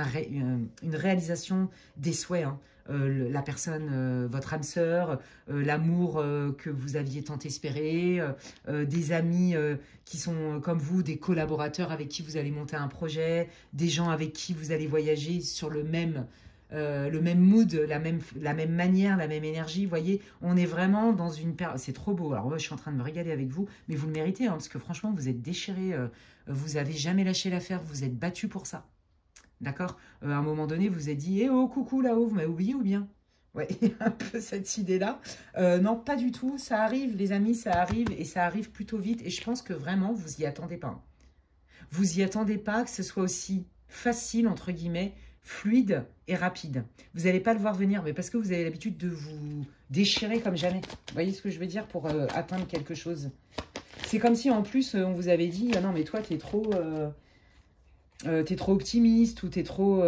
réalisation des souhaits. Hein. La personne, votre âme sœur, l'amour que vous aviez tant espéré, des amis qui sont comme vous, des collaborateurs avec qui vous allez monter un projet, des gens avec qui vous allez voyager sur le même mood, la même manière, la même énergie. Vous voyez, on est vraiment dans une période... C'est trop beau. Alors moi, je suis en train de me régaler avec vous, mais vous le méritez, hein, parce que franchement, vous êtes déchirés, vous n'avez jamais lâché l'affaire, vous êtes battus pour ça. D'accord, à un moment donné, vous vous êtes dit, eh oh, coucou là-haut, vous m'avez oublié ou bien? Ouais, un peu cette idée-là. Non, pas du tout. Ça arrive, les amis, ça arrive, et ça arrive plutôt vite. Et je pense que vraiment, vous y attendez pas. Vous y attendez pas que ce soit aussi facile, entre guillemets, fluide et rapide. Vous n'allez pas le voir venir, mais parce que vous avez l'habitude de vous déchirer comme jamais. Vous voyez ce que je veux dire pour atteindre quelque chose? C'est comme si, en plus, on vous avait dit, ah non, mais toi, t'es trop optimiste ou t'es trop...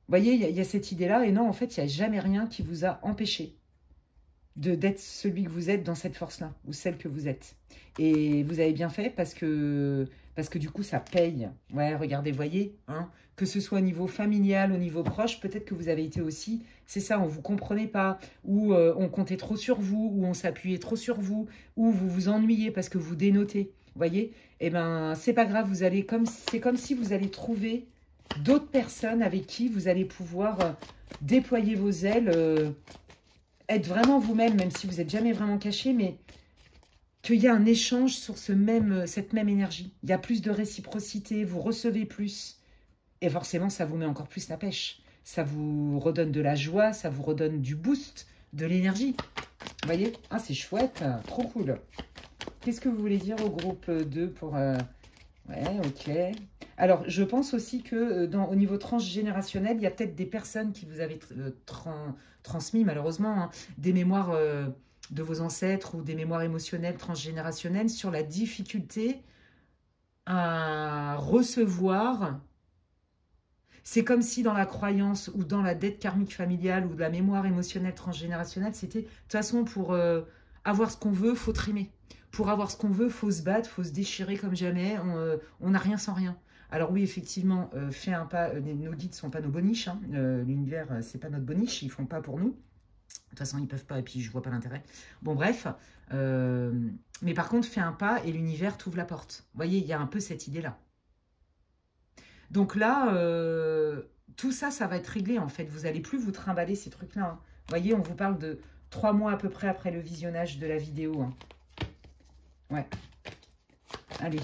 Vous voyez, il y a cette idée-là, et non, en fait, il n'y a jamais rien qui vous a empêché d'être celui que vous êtes dans cette force-là, ou celle que vous êtes. Et vous avez bien fait parce que du coup, ça paye. Ouais, regardez, voyez, hein, que ce soit au niveau familial, au niveau proche, peut-être que vous avez été aussi, c'est ça, on ne vous comprenait pas, ou on comptait trop sur vous, ou on s'appuyait trop sur vous, ou vous vous ennuyez parce que vous dénotez. Vous voyez, eh ben, c'est pas grave, c'est comme si vous allez trouver d'autres personnes avec qui vous allez pouvoir déployer vos ailes, être vraiment vous-même, même si vous n'êtes jamais vraiment caché, mais qu'il y a un échange sur cette même énergie. Il y a plus de réciprocité, vous recevez plus. Et forcément, ça vous met encore plus la pêche. Ça vous redonne de la joie, ça vous redonne du boost, de l'énergie. Vous voyez? Ah, c'est chouette, trop cool. Qu'est-ce que vous voulez dire au groupe 2 pour... Ouais, ok. Alors, je pense aussi que au niveau transgénérationnel, il y a peut-être des personnes qui vous avaient transmis, malheureusement, hein, des mémoires de vos ancêtres ou des mémoires émotionnelles transgénérationnelles sur la difficulté à recevoir. C'est comme si dans la croyance ou dans la dette karmique familiale ou de la mémoire émotionnelle transgénérationnelle, c'était de toute façon pour avoir ce qu'on veut, faut trimer. Pour avoir ce qu'on veut, faut se battre, faut se déchirer comme jamais. On n'a rien sans rien. Alors oui, effectivement, fais un pas. Nos guides ne sont pas nos boniches. Hein, l'univers, c'est pas notre boniche. Ils font pas pour nous. toute façon, ils peuvent pas et puis je vois pas l'intérêt. Bon, bref. Mais par contre, fais un pas et l'univers t'ouvre la porte. Vous voyez, il y a un peu cette idée-là. Donc là, tout ça, ça va être réglé en fait. Vous n'allez plus vous trimballer ces trucs-là. Hein. Vous voyez, on vous parle de 3 mois à peu près après le visionnage de la vidéo. Hein. Ouais. Allez.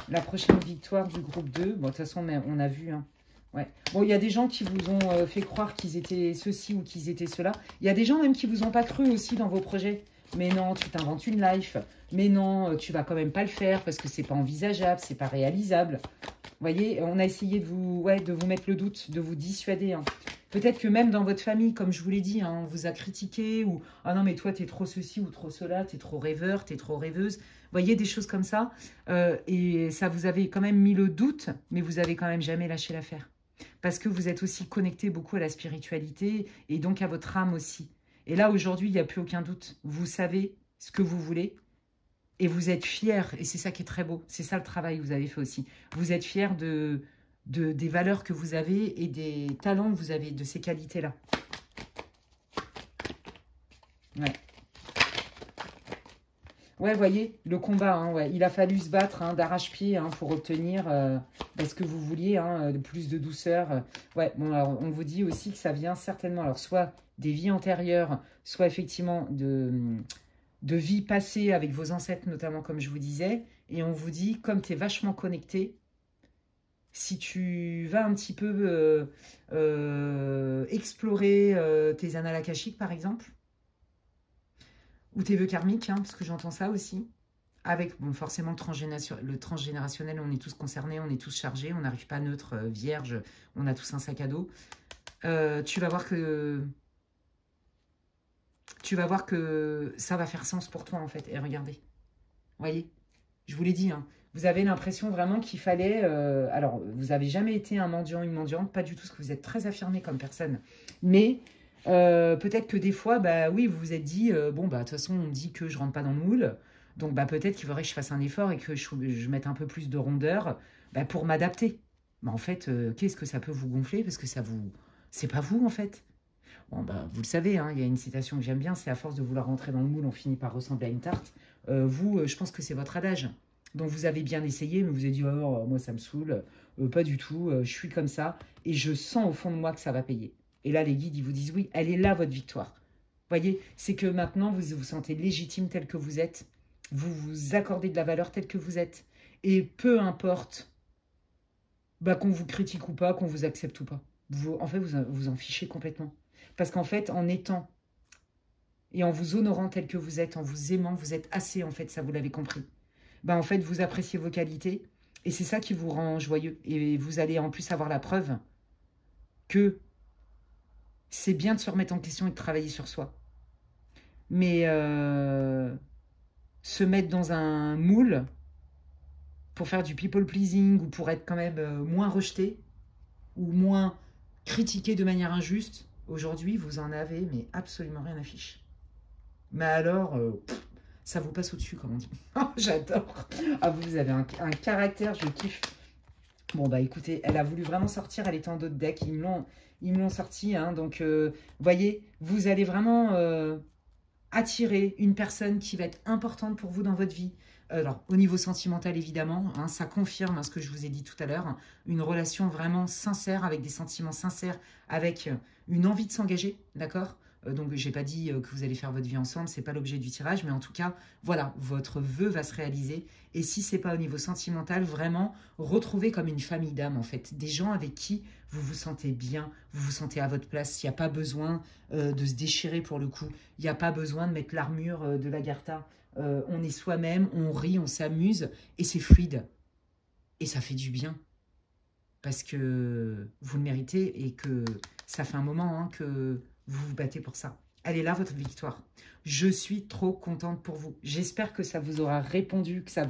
La prochaine victoire du groupe 2. Bon, de toute façon, on a vu. Hein. Ouais. Bon, il y a des gens qui vous ont fait croire qu'ils étaient ceci ou qu'ils étaient cela. Il y a des gens même qui vous ont pas cru aussi dans vos projets. Mais non, tu t'inventes une life. Mais non, tu vas quand même pas le faire parce que c'est pas envisageable, c'est pas réalisable. Vous voyez, on a essayé de vous mettre le doute, de vous dissuader. Hein. Peut-être que même dans votre famille, comme je vous l'ai dit, hein, on vous a critiqué ou « Ah non, mais toi, t'es trop ceci ou trop cela, t'es trop rêveur, t'es trop rêveuse. » Vous voyez, des choses comme ça. Et ça vous avait quand même mis le doute, mais vous avez quand même jamais lâché l'affaire. Parce que vous êtes aussi connecté beaucoup à la spiritualité et donc à votre âme aussi. Et là, aujourd'hui, il n'y a plus aucun doute. Vous savez ce que vous voulez et vous êtes fiers. Et c'est ça qui est très beau. C'est ça le travail que vous avez fait aussi. Vous êtes fiers des valeurs que vous avez et des talents que vous avez, de ces qualités-là. Ouais. Ouais, vous voyez, le combat, hein, ouais. Il a fallu se battre hein, d'arrache-pied hein, pour obtenir ce que vous vouliez, hein, plus de douceur. Ouais, bon, alors, on vous dit aussi que ça vient certainement, alors soit des vies antérieures, soit effectivement de vies passées avec vos ancêtres, notamment comme je vous disais. Et on vous dit, comme tu es vachement connecté, si tu vas un petit peu explorer tes annales akashiques, par exemple, ou tes vœux karmiques, hein, parce que j'entends ça aussi. Avec, bon, forcément, le transgénérationnel, on est tous concernés, on est tous chargés, on n'arrive pas neutre, vierge, on a tous un sac à dos. Tu vas voir que ça va faire sens pour toi, en fait. Et regardez, vous voyez, je vous l'ai dit, hein, vous avez l'impression vraiment qu'il fallait... alors, vous n'avez jamais été un mendiant, une mendiante, pas du tout, parce que vous êtes très affirmé comme personne. Mais... peut-être que des fois, bah oui, vous vous êtes dit, bon, bah de toute façon, on me dit que je rentre pas dans le moule, donc bah peut-être qu'il faudrait que je fasse un effort et que je mette un peu plus de rondeur bah, pour m'adapter. Mais en fait, qu'est-ce que ça peut vous gonfler? Parce que c'est pas vous, en fait. Bon, bah, vous le savez, hein, il y a une citation que j'aime bien, c'est à force de vouloir rentrer dans le moule, on finit par ressembler à une tarte. Vous, je pense que c'est votre adage. Donc vous avez bien essayé, mais vous avez dit, oh, moi ça me saoule, pas du tout, je suis comme ça, et je sens au fond de moi que ça va payer. Et là, les guides, ils vous disent, oui, elle est là, votre victoire. Vous voyez, c'est que maintenant, vous vous sentez légitime tel que vous êtes. Vous vous accordez de la valeur telle que vous êtes. Et peu importe bah, qu'on vous critique ou pas, qu'on vous accepte ou pas. En fait, vous en fichez complètement. Parce qu'en fait, en étant et en vous honorant tel que vous êtes, en vous aimant, vous êtes assez, en fait, ça vous l'avez compris. Bah, en fait, vous appréciez vos qualités et c'est ça qui vous rend joyeux. Et vous allez en plus avoir la preuve que c'est bien de se remettre en question et de travailler sur soi. Mais se mettre dans un moule pour faire du people pleasing ou pour être quand même moins rejeté ou moins critiqué de manière injuste, aujourd'hui, vous en avez mais absolument rien à fiche. Mais alors, ça vous passe au-dessus, comme on dit. Oh, j'adore. Ah, vous avez un caractère, je kiffe. Bon, bah écoutez, elle a voulu vraiment sortir, elle était en dos de deck, ils me l'ont sorti, hein, donc voyez, vous allez vraiment attirer une personne qui va être importante pour vous dans votre vie. Alors, au niveau sentimental, évidemment, hein, ça confirme hein, ce que je vous ai dit tout à l'heure, hein, une relation vraiment sincère, avec des sentiments sincères, avec une envie de s'engager, d'accord donc, je n'ai pas dit que vous allez faire votre vie ensemble, ce n'est pas l'objet du tirage, mais en tout cas, voilà, votre vœu va se réaliser. Et si ce n'est pas au niveau sentimental, vraiment, retrouvez comme une famille d'âmes, en fait. Des gens avec qui vous vous sentez bien, vous vous sentez à votre place. Il n'y a pas besoin de se déchirer pour le coup. Il n'y a pas besoin de mettre l'armure de l'Agartha. On est soi-même, on rit, on s'amuse, et c'est fluide. Et ça fait du bien. Parce que vous le méritez et que ça fait un moment hein, que... vous vous battez pour ça. Elle est là, votre victoire. Je suis trop contente pour vous. J'espère que ça vous aura répondu, que ça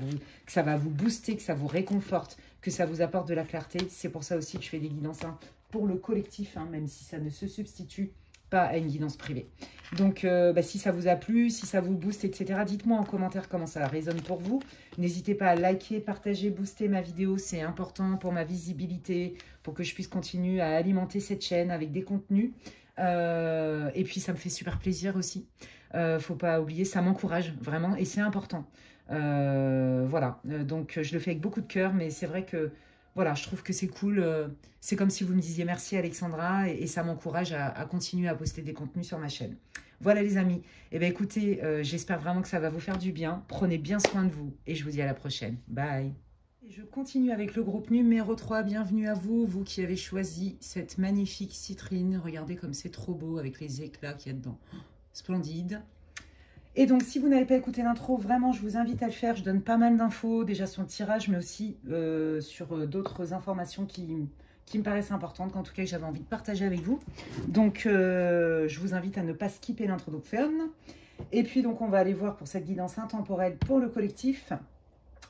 va vous booster, que ça vous réconforte, que ça vous apporte de la clarté. C'est pour ça aussi que je fais des guidances hein, pour le collectif, hein, même si ça ne se substitue pas à une guidance privée. Donc, si ça vous a plu, si ça vous booste, etc., dites-moi en commentaire comment ça résonne pour vous. N'hésitez pas à liker, partager, booster ma vidéo. C'est important pour ma visibilité, pour que je puisse continuer à alimenter cette chaîne avec des contenus. Et puis, ça me fait super plaisir aussi. Faut pas oublier, ça m'encourage vraiment et c'est important. Voilà, donc je le fais avec beaucoup de cœur, mais c'est vrai que voilà, je trouve que c'est cool. C'est comme si vous me disiez merci Alexandra et ça m'encourage à continuer à poster des contenus sur ma chaîne. Voilà les amis, eh bien écoutez, j'espère vraiment que ça va vous faire du bien. Prenez bien soin de vous et je vous dis à la prochaine. Bye. Et je continue avec le groupe numéro 3. Bienvenue à vous, vous qui avez choisi cette magnifique citrine. Regardez comme c'est trop beau avec les éclats qu'il y a dedans. Splendide. Et donc, si vous n'avez pas écouté l'intro, vraiment, je vous invite à le faire. Je donne pas mal d'infos, déjà sur le tirage, mais aussi sur d'autres informations qui me paraissent importantes, qu'en tout cas, j'avais envie de partager avec vous. Donc, je vous invite à ne pas skipper l'introduction. Et puis, donc, on va aller voir pour cette guidance intemporelle pour le collectif,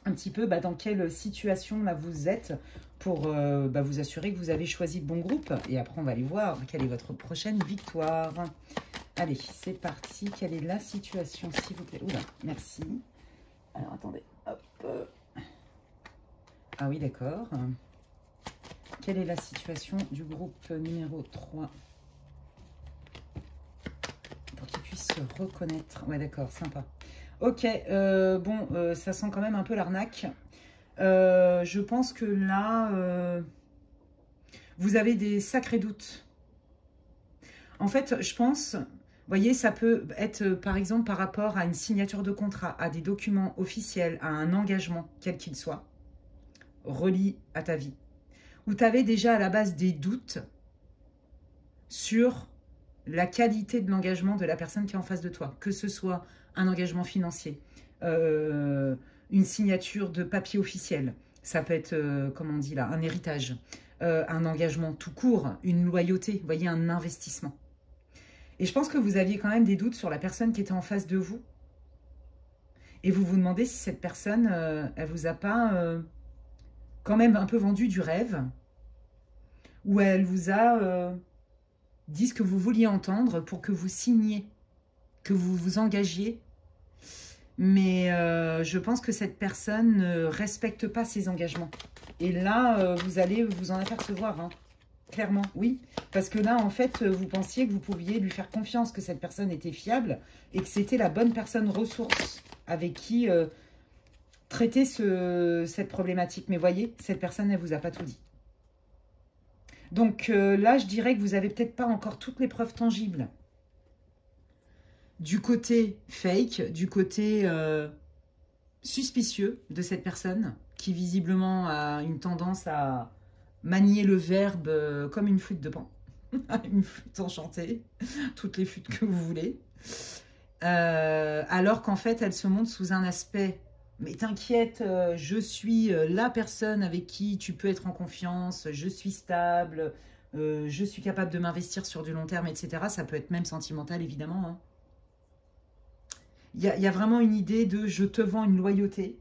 un petit peu dans quelle situation là, vous êtes pour vous assurer que vous avez choisi le bon groupe. Et après, on va aller voir quelle est votre prochaine victoire. Allez, c'est parti. Quelle est la situation, s'il vous plaît? Oula, merci. Alors, attendez. Hop. Ah oui, d'accord. Quelle est la situation du groupe numéro 3? Pour qu'il puisse se reconnaître. Ouais, d'accord, sympa. Ok, ça sent quand même un peu l'arnaque. Je pense que là, vous avez des sacrés doutes. En fait, je pense... Vous voyez, ça peut être, par exemple, par rapport à une signature de contrat, à des documents officiels, à un engagement, quel qu'il soit, relié à ta vie, où tu avais déjà à la base des doutes sur la qualité de l'engagement de la personne qui est en face de toi, que ce soit un engagement financier, une signature de papier officiel, ça peut être, comme on dit là, un héritage, un engagement tout court, une loyauté, vous voyez, un investissement. Et je pense que vous aviez quand même des doutes sur la personne qui était en face de vous. Et vous vous demandez si cette personne, elle vous a pas quand même un peu vendu du rêve. Ou elle vous a dit ce que vous vouliez entendre pour que vous signiez, que vous vous engagiez. Mais je pense que cette personne ne respecte pas ses engagements. Et là, vous allez vous en apercevoir, hein. Clairement, oui. Parce que là, en fait, vous pensiez que vous pouviez lui faire confiance, que cette personne était fiable et que c'était la bonne personne ressource avec qui traiter cette problématique. Mais voyez, cette personne, elle ne vous a pas tout dit. Donc là, je dirais que vous n'avez peut-être pas encore toutes les preuves tangibles. Du côté fake, du côté suspicieux de cette personne qui visiblement a une tendance à manier le verbe comme une flûte de Pan. Une flûte enchantée. Toutes les flûtes que vous voulez. Alors qu'en fait, elle se montre sous un aspect... Mais t'inquiète, je suis la personne avec qui tu peux être en confiance. Je suis stable. Je suis capable de m'investir sur du long terme, etc. Ça peut être même sentimental, évidemment. Hein. Il y a vraiment une idée de « je te vends une loyauté »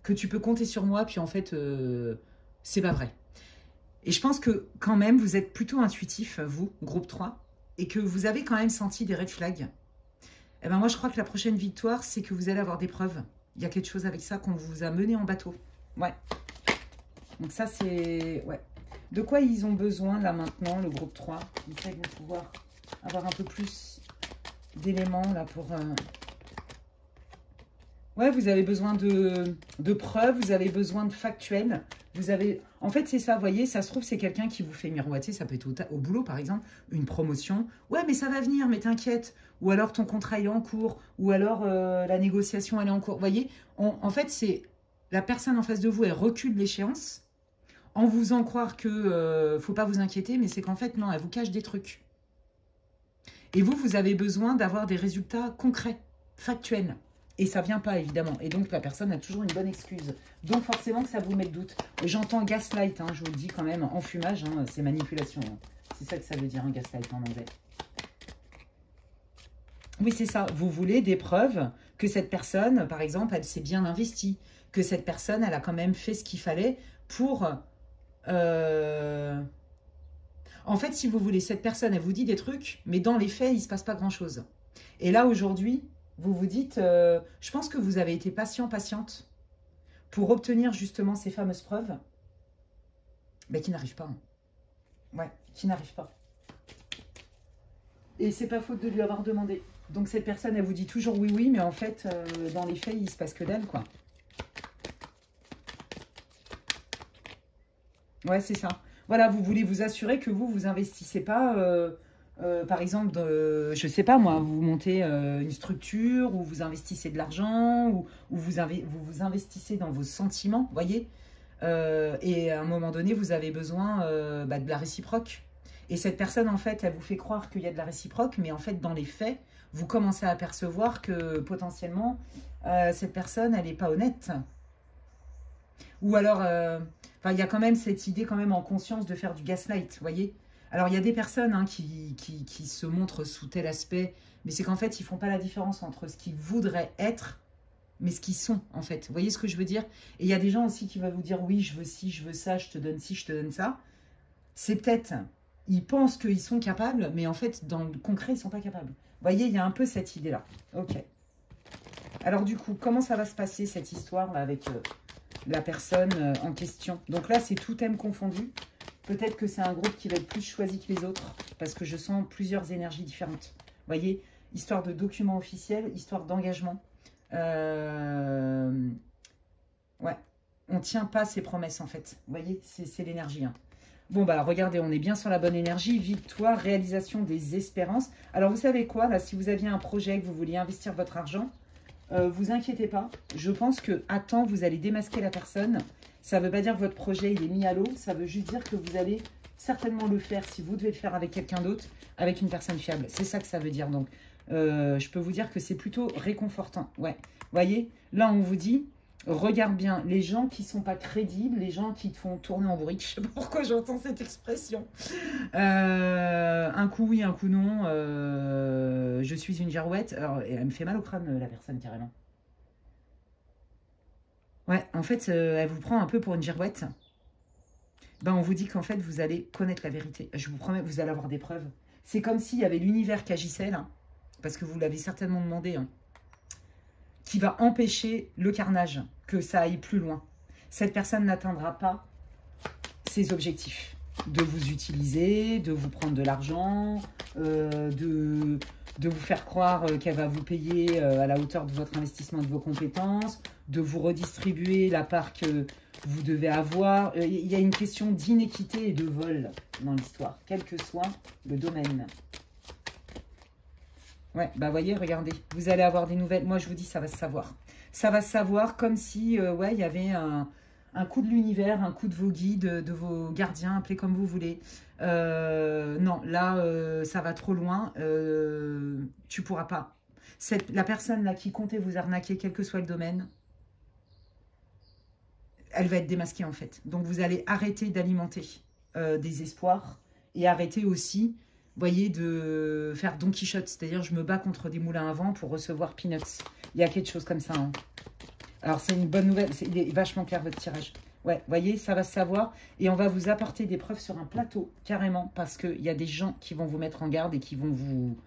que tu peux compter sur moi, puis en fait... c'est pas vrai. Et je pense que quand même, vous êtes plutôt intuitif, vous, groupe 3, et que vous avez quand même senti des red flags. Eh ben moi, je crois que la prochaine victoire, c'est que vous allez avoir des preuves. Il y a quelque chose avec ça qu'on vous a mené en bateau. Ouais. Donc ça, c'est... Ouais. De quoi ils ont besoin, là, maintenant, le groupe 3? Ils vont pouvoir avoir un peu plus d'éléments, là, pour... Ouais, vous avez besoin de preuves, vous avez besoin de factuels. Vous avez... En fait, c'est ça, vous voyez, ça se trouve, c'est quelqu'un qui vous fait miroiter. Ça peut être au boulot, par exemple, une promotion. Ouais, mais ça va venir, mais t'inquiète. Ou alors, ton contrat est en cours. Ou alors, la négociation, elle est en cours. Vous voyez, en fait, c'est la personne en face de vous, elle recule l'échéance en vous faisant croire que faut pas vous inquiéter, mais c'est qu'en fait, non, elle vous cache des trucs. Et vous, vous avez besoin d'avoir des résultats concrets, factuels. Et ça vient pas, évidemment. Et donc, la personne a toujours une bonne excuse. Donc, forcément que ça vous met le doute. J'entends gaslight, hein, je vous le dis quand même, enfumage, hein, c'est manipulation. Hein. C'est ça que ça veut dire, un gaslight en anglais. Oui, c'est ça. Vous voulez des preuves que cette personne, par exemple, elle s'est bien investie. Que cette personne, elle a quand même fait ce qu'il fallait pour... En fait, si vous voulez, cette personne, elle vous dit des trucs, mais dans les faits, il ne se passe pas grand-chose. Et là, aujourd'hui... Vous vous dites, je pense que vous avez été patiente, pour obtenir justement ces fameuses preuves, mais qui n'arrivent pas. Hein. Ouais, qui n'arrivent pas. Et c'est pas faute de lui avoir demandé. Donc cette personne, elle vous dit toujours oui, oui, mais en fait, dans les faits, il se passe que dalle, quoi. Ouais, c'est ça. Voilà, vous voulez vous assurer que vous investissez pas, par exemple, je sais pas moi, vous montez une structure, ou vous investissez de l'argent, ou vous investissez dans vos sentiments, voyez. Et à un moment donné, vous avez besoin de la réciproque. Et cette personne, en fait, elle vous fait croire qu'il y a de la réciproque, mais en fait, dans les faits, vous commencez à apercevoir que potentiellement, cette personne, elle n'est pas honnête. Ou alors, enfin, il y a quand même cette idée quand même en conscience de faire du gaslight, vous voyez. Alors, il y a des personnes hein, qui se montrent sous tel aspect, mais c'est qu'en fait, ils font pas la différence entre ce qu'ils voudraient être, mais ce qu'ils sont, en fait. Vous voyez ce que je veux dire? Et il y a des gens aussi qui vont vous dire, oui, je veux ci, je veux ça, je te donne ci, je te donne ça. C'est peut-être, ils pensent qu'ils sont capables, mais en fait, dans le concret, ils sont pas capables. Vous voyez, il y a un peu cette idée-là. Ok. Alors, du coup, comment ça va se passer, cette histoire-là, avec... la personne en question. Donc là, c'est tout thème confondu. Peut-être que c'est un groupe qui va être plus choisi que les autres, parce que je sens plusieurs énergies différentes. Vous voyez, histoire de document officiel, histoire d'engagement. Ouais, on ne tient pas ses promesses, en fait. Vous voyez, c'est l'énergie. Hein. Bon, bah, regardez, on est bien sur la bonne énergie. Victoire, réalisation des espérances. Alors, vous savez quoi, là, si vous aviez un projet, que vous vouliez investir votre argent, vous inquiétez pas, je pense que à temps, vous allez démasquer la personne. Ça ne veut pas dire que votre projet il est mis à l'eau, ça veut juste dire que vous allez certainement le faire, si vous devez le faire avec quelqu'un d'autre, avec une personne fiable. C'est ça que ça veut dire. Donc, je peux vous dire que c'est plutôt réconfortant. Ouais, vous voyez, là on vous dit, regarde bien, les gens qui ne sont pas crédibles, les gens qui te font tourner en bourrique, je ne sais pas pourquoi j'entends cette expression. Un coup oui, un coup non. Je suis une girouette. Alors, elle me fait mal au crâne, la personne, carrément. Ouais, en fait, elle vous prend un peu pour une girouette. Ben, on vous dit qu'en fait, vous allez connaître la vérité. Je vous promets, vous allez avoir des preuves. C'est comme s'il y avait l'univers qui agissait, là, parce que vous l'avez certainement demandé, hein, qui va empêcher le carnage, que ça aille plus loin. Cette personne n'atteindra pas ses objectifs. De vous utiliser, de vous prendre de l'argent, de vous faire croire qu'elle va vous payer à la hauteur de votre investissement et de vos compétences, de vous redistribuer la part que vous devez avoir. Il y a une question d'inéquité et de vol dans l'histoire, quel que soit le domaine. Ouais, bah voyez, regardez, vous allez avoir des nouvelles. Moi, je vous dis, ça va se savoir. Ça va se savoir comme si, ouais, il y avait un coup de l'univers, un coup de vos guides, de vos gardiens, appelez comme vous voulez. Non, là, ça va trop loin. Tu pourras pas. La personne là qui comptait vous arnaquer, quel que soit le domaine, elle va être démasquée en fait. Donc vous allez arrêter d'alimenter des espoirs et arrêter aussi, voyez, de faire Don Quichotte. C'est-à-dire, je me bats contre des moulins à vent pour recevoir peanuts. Il y a quelque chose comme ça. Hein. Alors, c'est une bonne nouvelle. Il est vachement clair, votre tirage. Ouais, voyez, ça va se savoir. Et on va vous apporter des preuves sur un plateau, carrément. Parce qu'il y a des gens qui vont vous mettre en garde et qui vont vous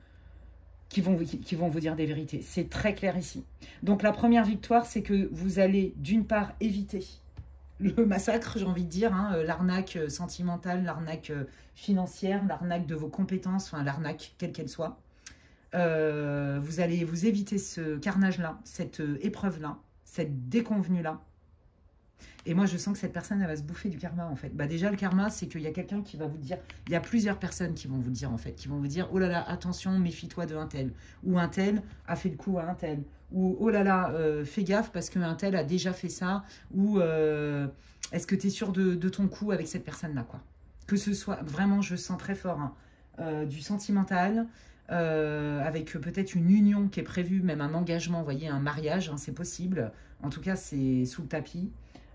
dire des vérités. C'est très clair ici. Donc, la première victoire, c'est que vous allez, d'une part, éviter le massacre, j'ai envie de dire, hein, l'arnaque sentimentale, l'arnaque financière, l'arnaque de vos compétences, enfin, l'arnaque, quelle qu'elle soit. Vous allez vous éviter ce carnage-là, cette épreuve-là, cette déconvenue-là. Et moi, je sens que cette personne, elle va se bouffer du karma, en fait. Bah, déjà, le karma, c'est qu'il y a quelqu'un qui va vous dire... Il y a plusieurs personnes qui vont vous dire, en fait, qui vont vous dire, oh là là, attention, méfie-toi de un tel. Ou un tel a fait le coup à un tel. Ou, oh là là, fais gaffe parce qu'un tel a déjà fait ça. Ou, est-ce que tu es sûr de ton coup avec cette personne-là, quoi. Que ce soit, vraiment, je sens très fort, hein, du sentimental... avec peut-être une union qui est prévue, même un engagement, vous voyez, un mariage, hein, c'est possible. En tout cas, c'est sous le tapis.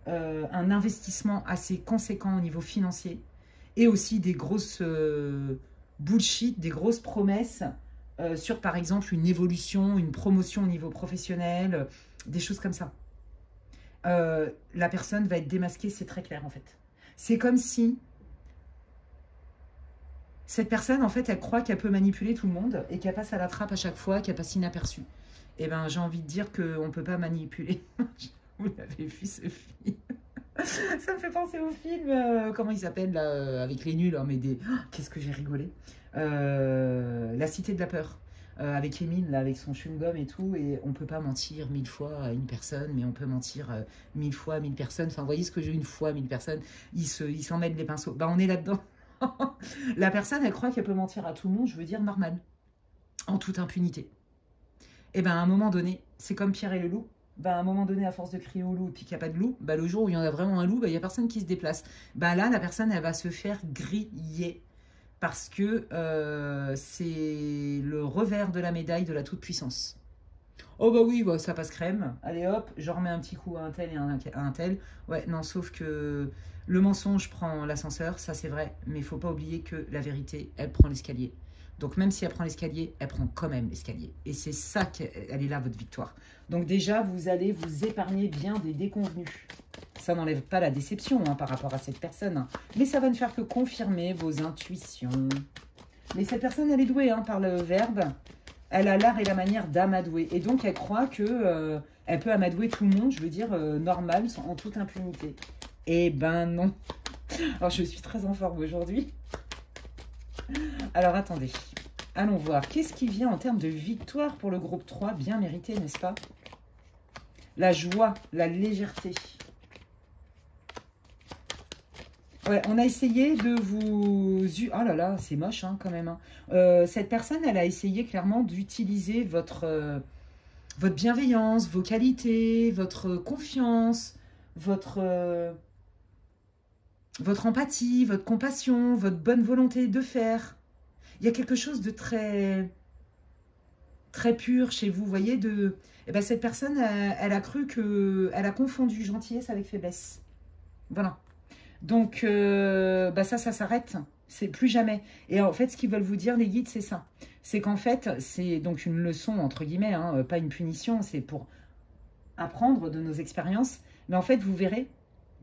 Un investissement assez conséquent au niveau financier. Et aussi des grosses bullshit, des grosses promesses sur, par exemple, une évolution, une promotion au niveau professionnel, des choses comme ça. La personne va être démasquée, c'est très clair, en fait. C'est comme si... Cette personne, en fait, elle croit qu'elle peut manipuler tout le monde et qu'elle passe à la trappe à chaque fois, qu'elle passe inaperçue. Eh bien, j'ai envie de dire qu'on ne peut pas manipuler. Vous l'avez vu, Sophie. Ça me fait penser au film, comment il s'appelle, là, avec les nuls, hein, mais des... Oh, qu'est-ce que j'ai rigolé. La Cité de la Peur, avec Émile, là, avec son chewing-gum et tout, et on peut pas mentir 1000 fois à une personne, mais on peut mentir 1000 fois à 1000 personnes. Enfin, vous voyez ce que j'ai, une fois à 1000 personnes, ils s'en mêlent les pinceaux. Bah, on est là-dedans. La personne, elle croit qu'elle peut mentir à tout le monde, je veux dire normal, en toute impunité. Et ben à un moment donné, c'est comme Pierre et le loup. Ben, à un moment donné, à force de crier au loup et puis qu'il n'y a pas de loup, ben, le jour où il y en a vraiment un loup, ben, il n'y a personne qui se déplace. Ben, là, la personne, elle va se faire griller parce que c'est le revers de la médaille de la toute-puissance. Oh bah oui, bah, ça passe crème. Allez hop, je remets un petit coup à un tel et à un tel. Ouais, non, sauf que le mensonge prend l'ascenseur, ça c'est vrai, mais il faut pas oublier que la vérité, elle prend l'escalier. Donc même si elle prend l'escalier, elle prend quand même l'escalier. Et c'est ça qu'elle est là, votre victoire. Donc déjà, vous allez vous épargner bien des déconvenus. Ça n'enlève pas la déception hein, par rapport à cette personne. Hein. Mais ça va ne faire que confirmer vos intuitions. Mais cette personne, elle est douée hein, par le verbe. Elle a l'art et la manière d'amadouer. Et donc, elle croit que elle peut amadouer tout le monde, je veux dire, normal, en toute impunité. Eh ben non. Alors, je suis très en forme aujourd'hui. Alors, attendez. Allons voir. Qu'est-ce qui vient en termes de victoire pour le groupe 3? Bien mérité, n'est-ce pas? La joie, la légèreté. Ouais, on a essayé de vous... Oh là là, c'est moche hein, quand même. Hein. Cette personne, elle a essayé clairement d'utiliser votre bienveillance, vos qualités, votre confiance, votre empathie, votre compassion, votre bonne volonté de faire. Il y a quelque chose de très, très pur chez vous, vous voyez. Eh ben, cette personne, elle a cru que... Elle a confondu gentillesse avec faiblesse. Voilà. Donc, bah ça s'arrête. C'est plus jamais. Et en fait, ce qu'ils veulent vous dire, les guides, c'est ça. C'est qu'en fait, c'est donc une leçon, entre guillemets, hein, pas une punition. C'est pour apprendre de nos expériences. Mais en fait, vous verrez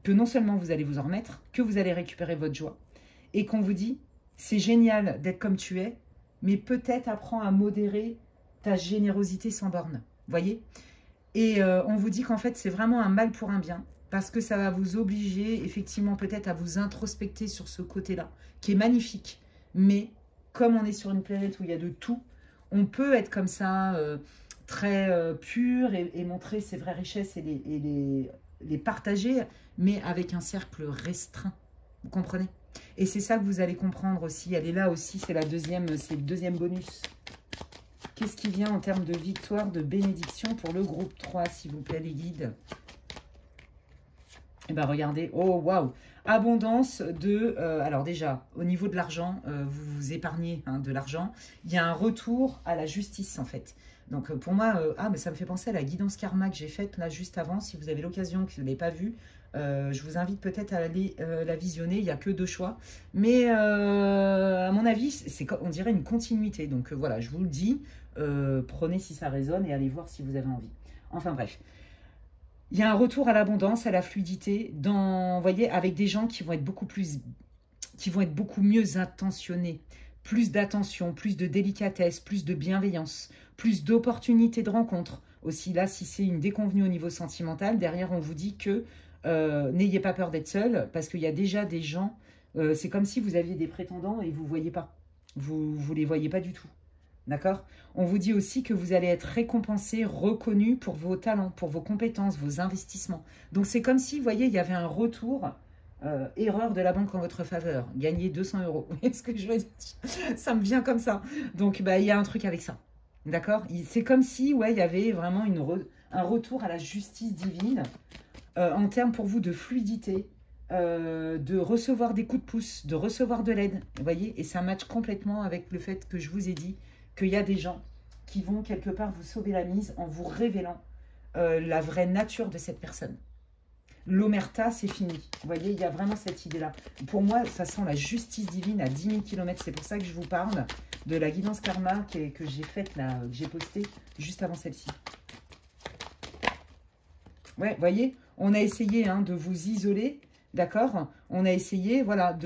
que non seulement vous allez vous en remettre, que vous allez récupérer votre joie. Et qu'on vous dit, c'est génial d'être comme tu es, mais peut-être apprends à modérer ta générosité sans borne. Voyez? Et on vous dit qu'en fait, c'est vraiment un mal pour un bien. Parce que ça va vous obliger, effectivement, peut-être à vous introspecter sur ce côté-là, qui est magnifique. Mais, comme on est sur une planète où il y a de tout, on peut être comme ça, très pur et montrer ses vraies richesses et les partager, mais avec un cercle restreint. Vous comprenez? Et c'est ça que vous allez comprendre aussi. Elle est là aussi, c'est le deuxième bonus. Qu'est-ce qui vient en termes de victoire, de bénédiction pour le groupe 3, s'il vous plaît, les guides? Eh bien, regardez, oh waouh, abondance de... alors déjà, au niveau de l'argent, vous vous épargnez hein, de l'argent. Il y a un retour à la justice, en fait. Donc, pour moi, mais ça me fait penser à la guidance karma que j'ai faite là juste avant. Si vous avez l'occasion, que vous ne l'avez pas vue, je vous invite peut-être à aller la visionner. Il n'y a que 2 choix. Mais à mon avis, on dirait une continuité. Donc, voilà, je vous le dis. Prenez si ça résonne et allez voir si vous avez envie. Enfin, bref. Il y a un retour à l'abondance, à la fluidité, vous voyez, avec des gens qui vont être beaucoup mieux intentionnés, plus d'attention, plus de délicatesse, plus de bienveillance, plus d'opportunités de rencontre. Aussi là, si c'est une déconvenue au niveau sentimental, derrière on vous dit que n'ayez pas peur d'être seul, parce qu'il y a déjà des gens, c'est comme si vous aviez des prétendants et vous ne voyez pas. Vous ne les voyez pas du tout. D'accord? On vous dit aussi que vous allez être récompensé, reconnu pour vos talents, pour vos compétences, vos investissements. Donc, c'est comme si, vous voyez, il y avait un retour, erreur de la banque en votre faveur. Gagner 200 €. Vous voyez ce que je veux dire? Ça me vient comme ça. Donc, bah, il y a un truc avec ça. D'accord? C'est comme si, ouais, il y avait vraiment un retour à la justice divine en termes pour vous de fluidité, de recevoir des coups de pouce, de recevoir de l'aide. Vous voyez? Et ça matche complètement avec le fait que je vous ai dit qu'il y a des gens qui vont quelque part vous sauver la mise en vous révélant la vraie nature de cette personne. L'omerta, c'est fini. Vous voyez, il y a vraiment cette idée-là. Pour moi, ça sent la justice divine à 10 000 km. C'est pour ça que je vous parle de la guidance karma que j'ai faite, là, que j'ai postée juste avant celle-ci. Ouais, vous voyez, on a essayé hein, de vous isoler, d'accord? On a essayé, voilà,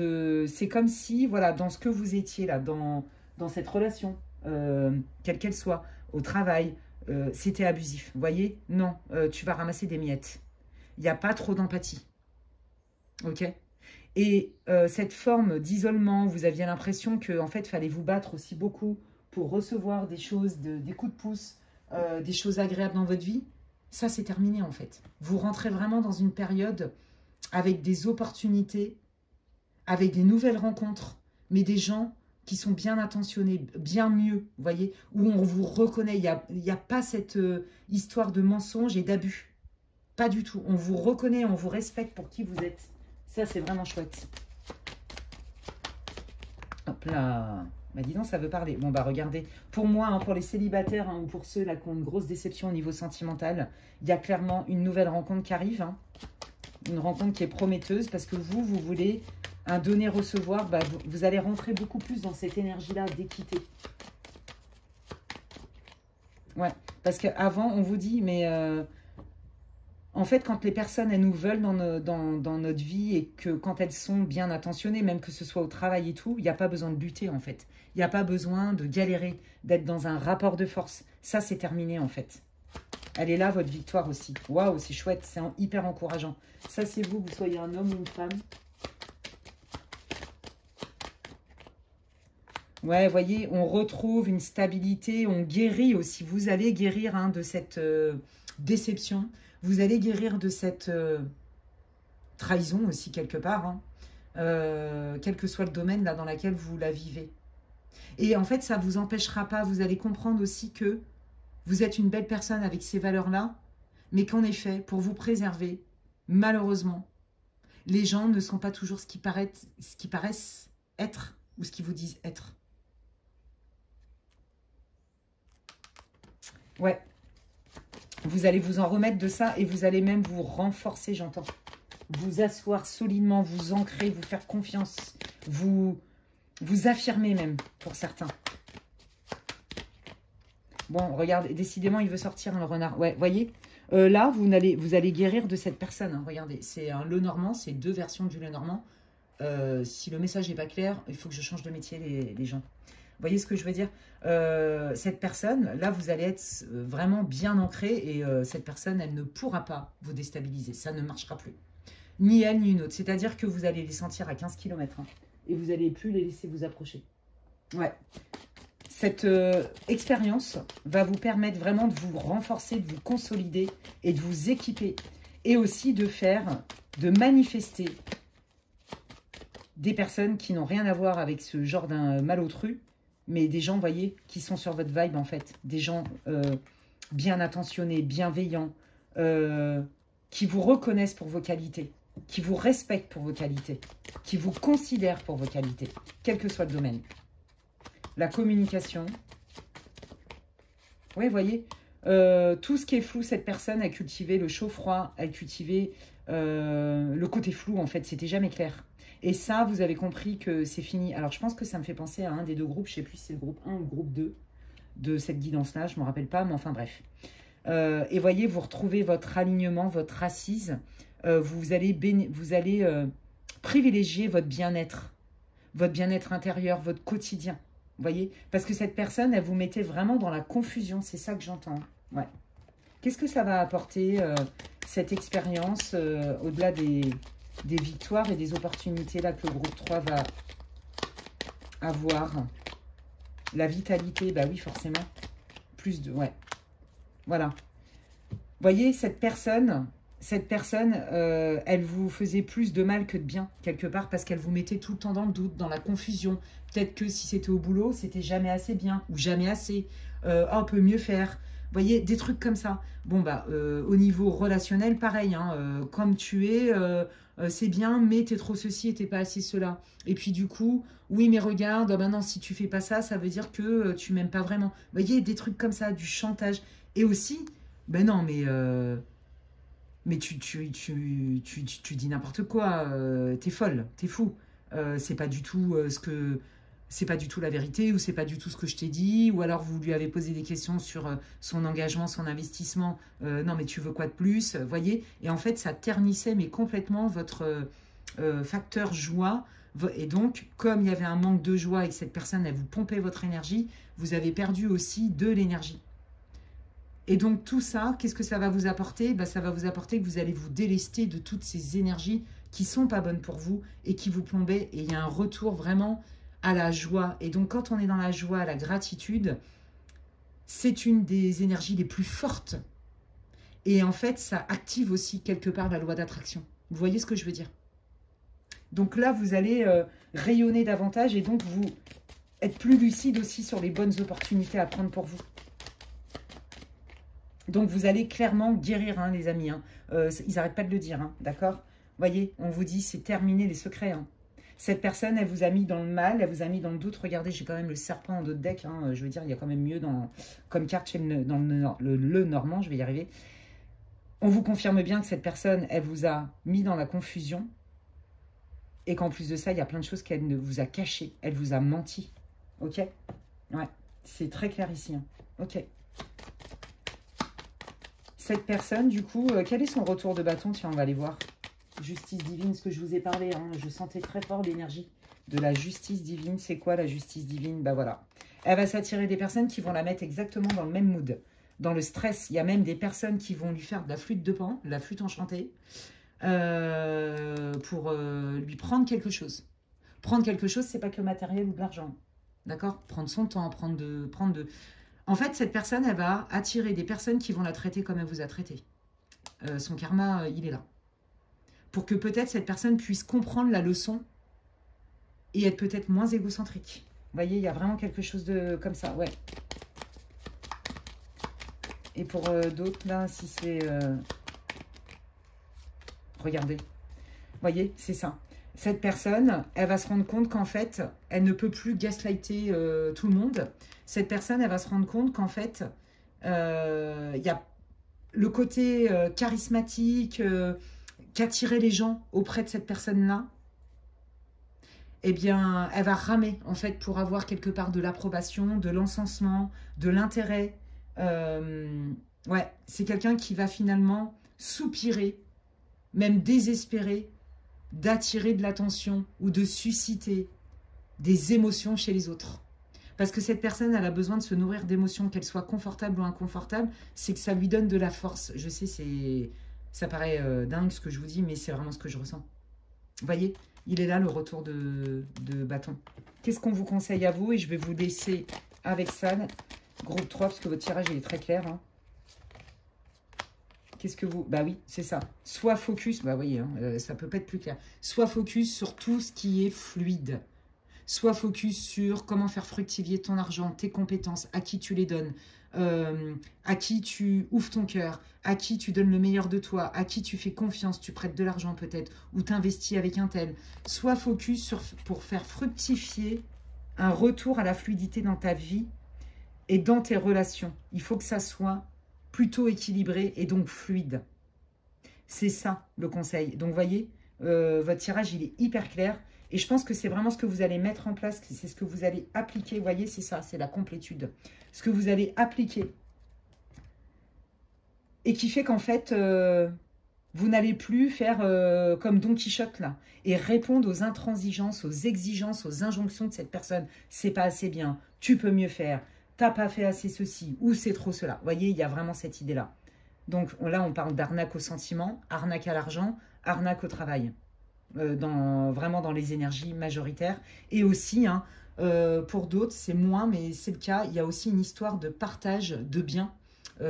c'est comme si, voilà, dans ce que vous étiez, là, dans cette relation, quelle qu'elle soit, au travail, c'était abusif. Vous voyez? Non, tu vas ramasser des miettes. Il n'y a pas trop d'empathie. Ok. Et cette forme d'isolement, vous aviez l'impression que en fait, fallait vous battre aussi beaucoup pour recevoir des choses, des coups de pouce, des choses agréables dans votre vie. Ça, c'est terminé en fait. Vous rentrez vraiment dans une période avec des opportunités, avec des nouvelles rencontres, mais des gens qui sont bien intentionnés, bien mieux, vous voyez, où on vous reconnaît. Il y a pas cette histoire de mensonge et d'abus. Pas du tout. On vous reconnaît, on vous respecte pour qui vous êtes. Ça, c'est vraiment chouette. Hop là. Bah dis donc, ça veut parler. Bon, bah regardez. Pour moi, hein, pour les célibataires, hein, ou pour ceux là qui ont une grosse déception au niveau sentimental, il y a clairement une nouvelle rencontre qui arrive. Hein. Une rencontre qui est prometteuse parce que vous voulez un donner-recevoir. Bah, vous allez rentrer beaucoup plus dans cette énergie-là d'équité. Ouais, parce qu'avant, on vous dit, mais... en fait, quand les personnes, elles nous veulent dans notre vie et que quand elles sont bien attentionnées, même que ce soit au travail et tout, il n'y a pas besoin de lutter, en fait. Il n'y a pas besoin de galérer, d'être dans un rapport de force. Ça, c'est terminé, en fait. Elle est là, votre victoire aussi. Waouh, c'est chouette, c'est hyper encourageant. Ça, c'est vous, que vous soyez un homme ou une femme. Ouais, voyez, on retrouve une stabilité, on guérit aussi. Vous allez guérir hein, de cette déception. Vous allez guérir de cette trahison aussi quelque part, hein, quel que soit le domaine là dans lequel vous la vivez. Et en fait, ça ne vous empêchera pas, vous allez comprendre aussi que vous êtes une belle personne avec ces valeurs-là, mais qu'en effet, pour vous préserver, malheureusement, les gens ne sont pas toujours ce qui paraissent être ou ce qu'ils vous disent être. Ouais. Vous allez vous en remettre de ça et vous allez même vous renforcer, j'entends. Vous asseoir solidement, vous ancrer, vous faire confiance, vous affirmer même, pour certains. Bon, regardez, décidément, il veut sortir, hein, le renard. Ouais, voyez, là, vous allez guérir de cette personne. Hein, regardez, c'est un Lenormand, c'est 2 versions du Lenormand. Si le message n'est pas clair, il faut que je change de métier, les gens. Vous voyez ce que je veux dire? Cette personne, là, vous allez être vraiment bien ancré et cette personne, elle ne pourra pas vous déstabiliser. Ça ne marchera plus. Ni elle, ni une autre. C'est-à-dire que vous allez les sentir à 15 km hein, et vous n'allez plus les laisser vous approcher. Ouais. Cette expérience va vous permettre vraiment de vous renforcer, de vous consolider et de vous équiper. Et aussi de manifester des personnes qui n'ont rien à voir avec ce genre d'un malotru, mais des gens, vous voyez, qui sont sur votre vibe, en fait. Des gens bien intentionnés, bienveillants, qui vous reconnaissent pour vos qualités, qui vous respectent pour vos qualités, qui vous considèrent pour vos qualités, quel que soit le domaine. La communication. Oui, vous voyez, tout ce qui est flou, cette personne a cultivé le chaud-froid, a cultivé le côté flou, en fait, c'était jamais clair. Et ça, vous avez compris que c'est fini. Alors, je pense que ça me fait penser à un des 2 groupes. Je ne sais plus si c'est le groupe 1 ou le groupe 2 de cette guidance-là. Je ne me rappelle pas, mais enfin, bref. Et voyez, vous retrouvez votre alignement, votre assise. Vous allez privilégier votre bien-être intérieur, votre quotidien. Vous voyez? Parce que cette personne, elle vous mettait vraiment dans la confusion. C'est ça que j'entends. Ouais. Qu'est-ce que ça va apporter, cette expérience, au-delà des victoires et des opportunités là que le groupe 3 va avoir? La vitalité, bah oui, forcément. Plus de... Ouais. Voilà. Vous voyez, cette personne, elle vous faisait plus de mal que de bien, quelque part, parce qu'elle vous mettait tout le temps dans le doute, dans la confusion. Peut-être que si c'était au boulot, c'était jamais assez bien, ou jamais assez. On peut mieux faire. Vous voyez, des trucs comme ça. Bon, bah, au niveau relationnel, pareil. Hein, comme tu es, c'est bien, mais t'es trop ceci et t'es pas assez cela. Et puis, du coup, oui, mais regarde, maintenant, si tu fais pas ça, ça veut dire que tu m'aimes pas vraiment. Vous voyez, des trucs comme ça, du chantage. Et aussi, ben non, mais tu dis n'importe quoi. T'es folle, t'es fou. C'est pas du tout c'est pas du tout la vérité ou c'est pas du tout ce que je t'ai dit, ou alors vous lui avez posé des questions sur son engagement, son investissement, non mais tu veux quoi de plus, voyez, et en fait ça ternissait mais complètement votre facteur joie, et donc comme il y avait un manque de joie et que cette personne elle vous pompait votre énergie, vous avez perdu aussi de l'énergie. Et donc tout ça, qu'est-ce que ça va vous apporter? Ben, ça va vous apporter que vous allez vous délester de toutes ces énergies qui sont pas bonnes pour vous et qui vous plombaient. Et il y a un retour vraiment à la joie. Et donc, quand on est dans la joie, la gratitude, c'est une des énergies les plus fortes. Et en fait, ça active aussi quelque part la loi d'attraction. Vous voyez ce que je veux dire? Donc là, vous allez rayonner davantage et donc vous être plus lucide aussi sur les bonnes opportunités à prendre pour vous. Donc vous allez clairement guérir, hein, les amis. Hein. Ils n'arrêtent pas de le dire, hein, d'accord? Voyez, on vous dit, c'est terminé les secrets. Hein. Cette personne, elle vous a mis dans le mal, elle vous a mis dans le doute. Regardez, j'ai quand même le serpent en dos de deck. Hein. Je veux dire, il y a quand même mieux comme carte chez dans le normand, je vais y arriver. On vous confirme bien que cette personne, elle vous a mis dans la confusion. Et qu'en plus de ça, il y a plein de choses qu'elle ne vous a cachées. Elle vous a menti. Ok? Ouais, c'est très clair ici. Hein. Ok. Cette personne, du coup, quel est son retour de bâton? Tiens, on va aller voir. Justice divine, ce que je vous ai parlé. Hein, je sentais très fort l'énergie de la justice divine. C'est quoi la justice divine? Bah voilà. Elle va s'attirer des personnes qui vont la mettre exactement dans le même mood. Dans le stress. Il y a même des personnes qui vont lui faire de la flûte de Pan, de la flûte enchantée, pour lui prendre quelque chose. Prendre quelque chose, c'est pas que matériel ou de l'argent. D'accord? Prendre son temps, prendre de... En fait, cette personne, elle va attirer des personnes qui vont la traiter comme elle vous a traité. Son karma, il est là. Pour que peut-être cette personne puisse comprendre la leçon et être peut-être moins égocentrique. Vous voyez, il y a vraiment quelque chose de comme ça, ouais. Et pour d'autres, là, si c'est... Regardez. Vous voyez, c'est ça. Cette personne, elle va se rendre compte qu'en fait, elle ne peut plus gaslighter tout le monde. Cette personne, elle va se rendre compte qu'en fait, il y a le côté charismatique qu'attirer les gens auprès de cette personne-là. Eh bien, elle va ramer, en fait, pour avoir quelque part de l'approbation, de l'encensement, de l'intérêt. Ouais, c'est quelqu'un qui va finalement soupirer, même désespérer, d'attirer de l'attention ou de susciter des émotions chez les autres. Parce que cette personne, elle a besoin de se nourrir d'émotions, qu'elles soient confortables ou inconfortables, c'est que ça lui donne de la force. Je sais, ça paraît dingue ce que je vous dis, mais c'est vraiment ce que je ressens. Vous voyez, il est là le retour de bâton. Qu'est-ce qu'on vous conseille à vous? Et je vais vous laisser avec ça, groupe 3, parce que votre tirage il est très clair. Hein. Qu'est-ce que vous... Bah oui, c'est ça. Soit focus, bah oui, hein, ça peut pas être plus clair. Soit focus sur tout ce qui est fluide. Soit focus sur comment faire fructifier ton argent, tes compétences, à qui tu les donnes, à qui tu ouvres ton cœur, à qui tu donnes le meilleur de toi, à qui tu fais confiance, tu prêtes de l'argent peut-être, ou t'investis avec un tel. Soit focus pour faire fructifier un retour à la fluidité dans ta vie et dans tes relations. Il faut que ça soit plutôt équilibré et donc fluide. C'est ça le conseil. Donc, vous voyez, votre tirage, il est hyper clair. Et je pense que c'est vraiment ce que vous allez mettre en place. C'est ce que vous allez appliquer. Vous voyez, c'est ça, c'est la complétude. Ce que vous allez appliquer. Et qui fait qu'en fait, vous n'allez plus faire comme Don Quichotte, là. Et répondre aux intransigeances, aux exigences, aux injonctions de cette personne. C'est pas assez bien. Tu peux mieux faire. T'as pas fait assez ceci. Ou c'est trop cela. Vous voyez, il y a vraiment cette idée-là. Donc là, on parle d'arnaque au sentiment, arnaque à l'argent, arnaque au travail. Vraiment dans les énergies majoritaires. Et aussi, hein, pour d'autres, c'est moins, mais c'est le cas. Il y a aussi une histoire de partage de biens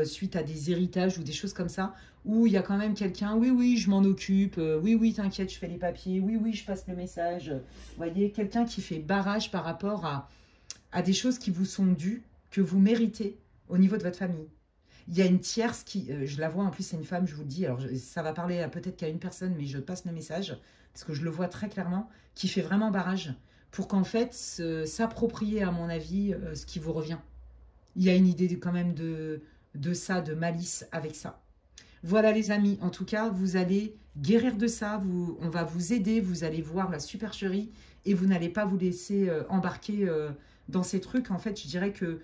suite à des héritages ou des choses comme ça, où il y a quand même quelqu'un, oui, oui, je m'en occupe, oui, oui, t'inquiète, je fais les papiers, oui, oui, je passe le message. Vous voyez, quelqu'un qui fait barrage par rapport à des choses qui vous sont dues, que vous méritez au niveau de votre famille. Il y a une tierce qui, je la vois, en plus c'est une femme, je vous le dis, alors ça va parler peut-être qu'à une personne, mais je passe le message, parce que je le vois très clairement, qui fait vraiment barrage, pour qu'en fait, s'approprier, à mon avis, ce qui vous revient. Il y a une idée quand même de ça, de malice avec ça. Voilà les amis, en tout cas, vous allez guérir de ça, on va vous aider, vous allez voir la supercherie, et vous n'allez pas vous laisser embarquer dans ces trucs. En fait, je dirais que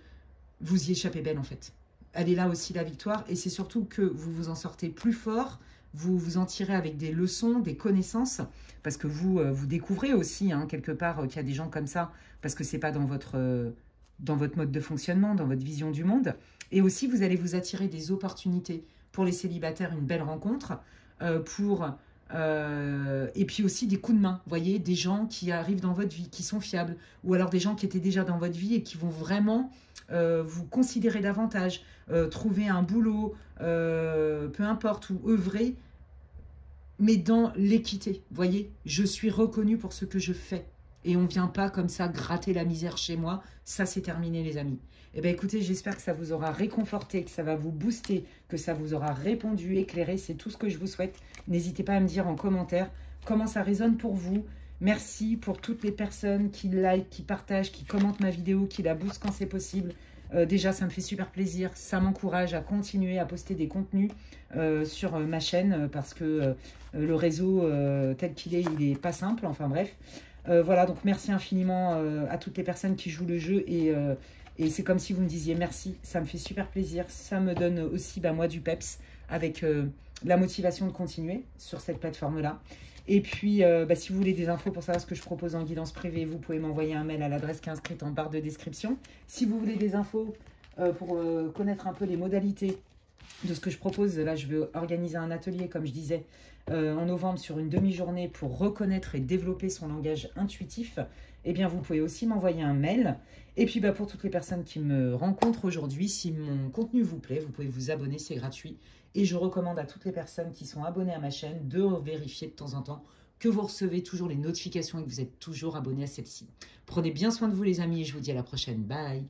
vous y échappez belle, en fait. Elle est là aussi, la victoire, et c'est surtout que vous vous en sortez plus fort, vous vous en tirez avec des leçons, des connaissances, parce que vous découvrez aussi, hein, quelque part, qu'il y a des gens comme ça, parce que c'est pas dans votre mode de fonctionnement, dans votre vision du monde. Et aussi, vous allez vous attirer des opportunités pour les célibataires, une belle rencontre, pour Et puis aussi des coups de main, vous voyez, des gens qui arrivent dans votre vie, qui sont fiables, ou alors des gens qui étaient déjà dans votre vie et qui vont vraiment vous considérer davantage, trouver un boulot, peu importe, ou œuvrer, mais dans l'équité. Vous voyez, je suis reconnue pour ce que je fais. Et on ne vient pas comme ça gratter la misère chez moi. Ça, c'est terminé, les amis. Eh bien, écoutez, j'espère que ça vous aura réconforté, que ça va vous booster, que ça vous aura répondu, éclairé. C'est tout ce que je vous souhaite. N'hésitez pas à me dire en commentaire comment ça résonne pour vous. Merci pour toutes les personnes qui like, qui partagent, qui commentent ma vidéo, qui la boostent quand c'est possible. Déjà, ça me fait super plaisir. Ça m'encourage à continuer à poster des contenus sur ma chaîne parce que le réseau tel qu'il est, il n'est pas simple. Enfin bref. Voilà, donc merci infiniment à toutes les personnes qui jouent le jeu et c'est comme si vous me disiez merci, ça me fait super plaisir, ça me donne aussi moi du peps avec la motivation de continuer sur cette plateforme-là. Et puis, si vous voulez des infos pour savoir ce que je propose en guidance privée, vous pouvez m'envoyer un mail à l'adresse qui est inscrite en barre de description. Si vous voulez des infos pour connaître un peu les modalités de ce que je propose, là je vais organiser un atelier comme je disais en novembre sur une demi-journée pour reconnaître et développer son langage intuitif. Eh bien vous pouvez aussi m'envoyer un mail. Et puis pour toutes les personnes qui me rencontrent aujourd'hui, si mon contenu vous plaît, vous pouvez vous abonner, c'est gratuit. Et je recommande à toutes les personnes qui sont abonnées à ma chaîne de vérifier de temps en temps que vous recevez toujours les notifications et que vous êtes toujours abonné à celle-ci. Prenez bien soin de vous les amis et je vous dis à la prochaine. Bye!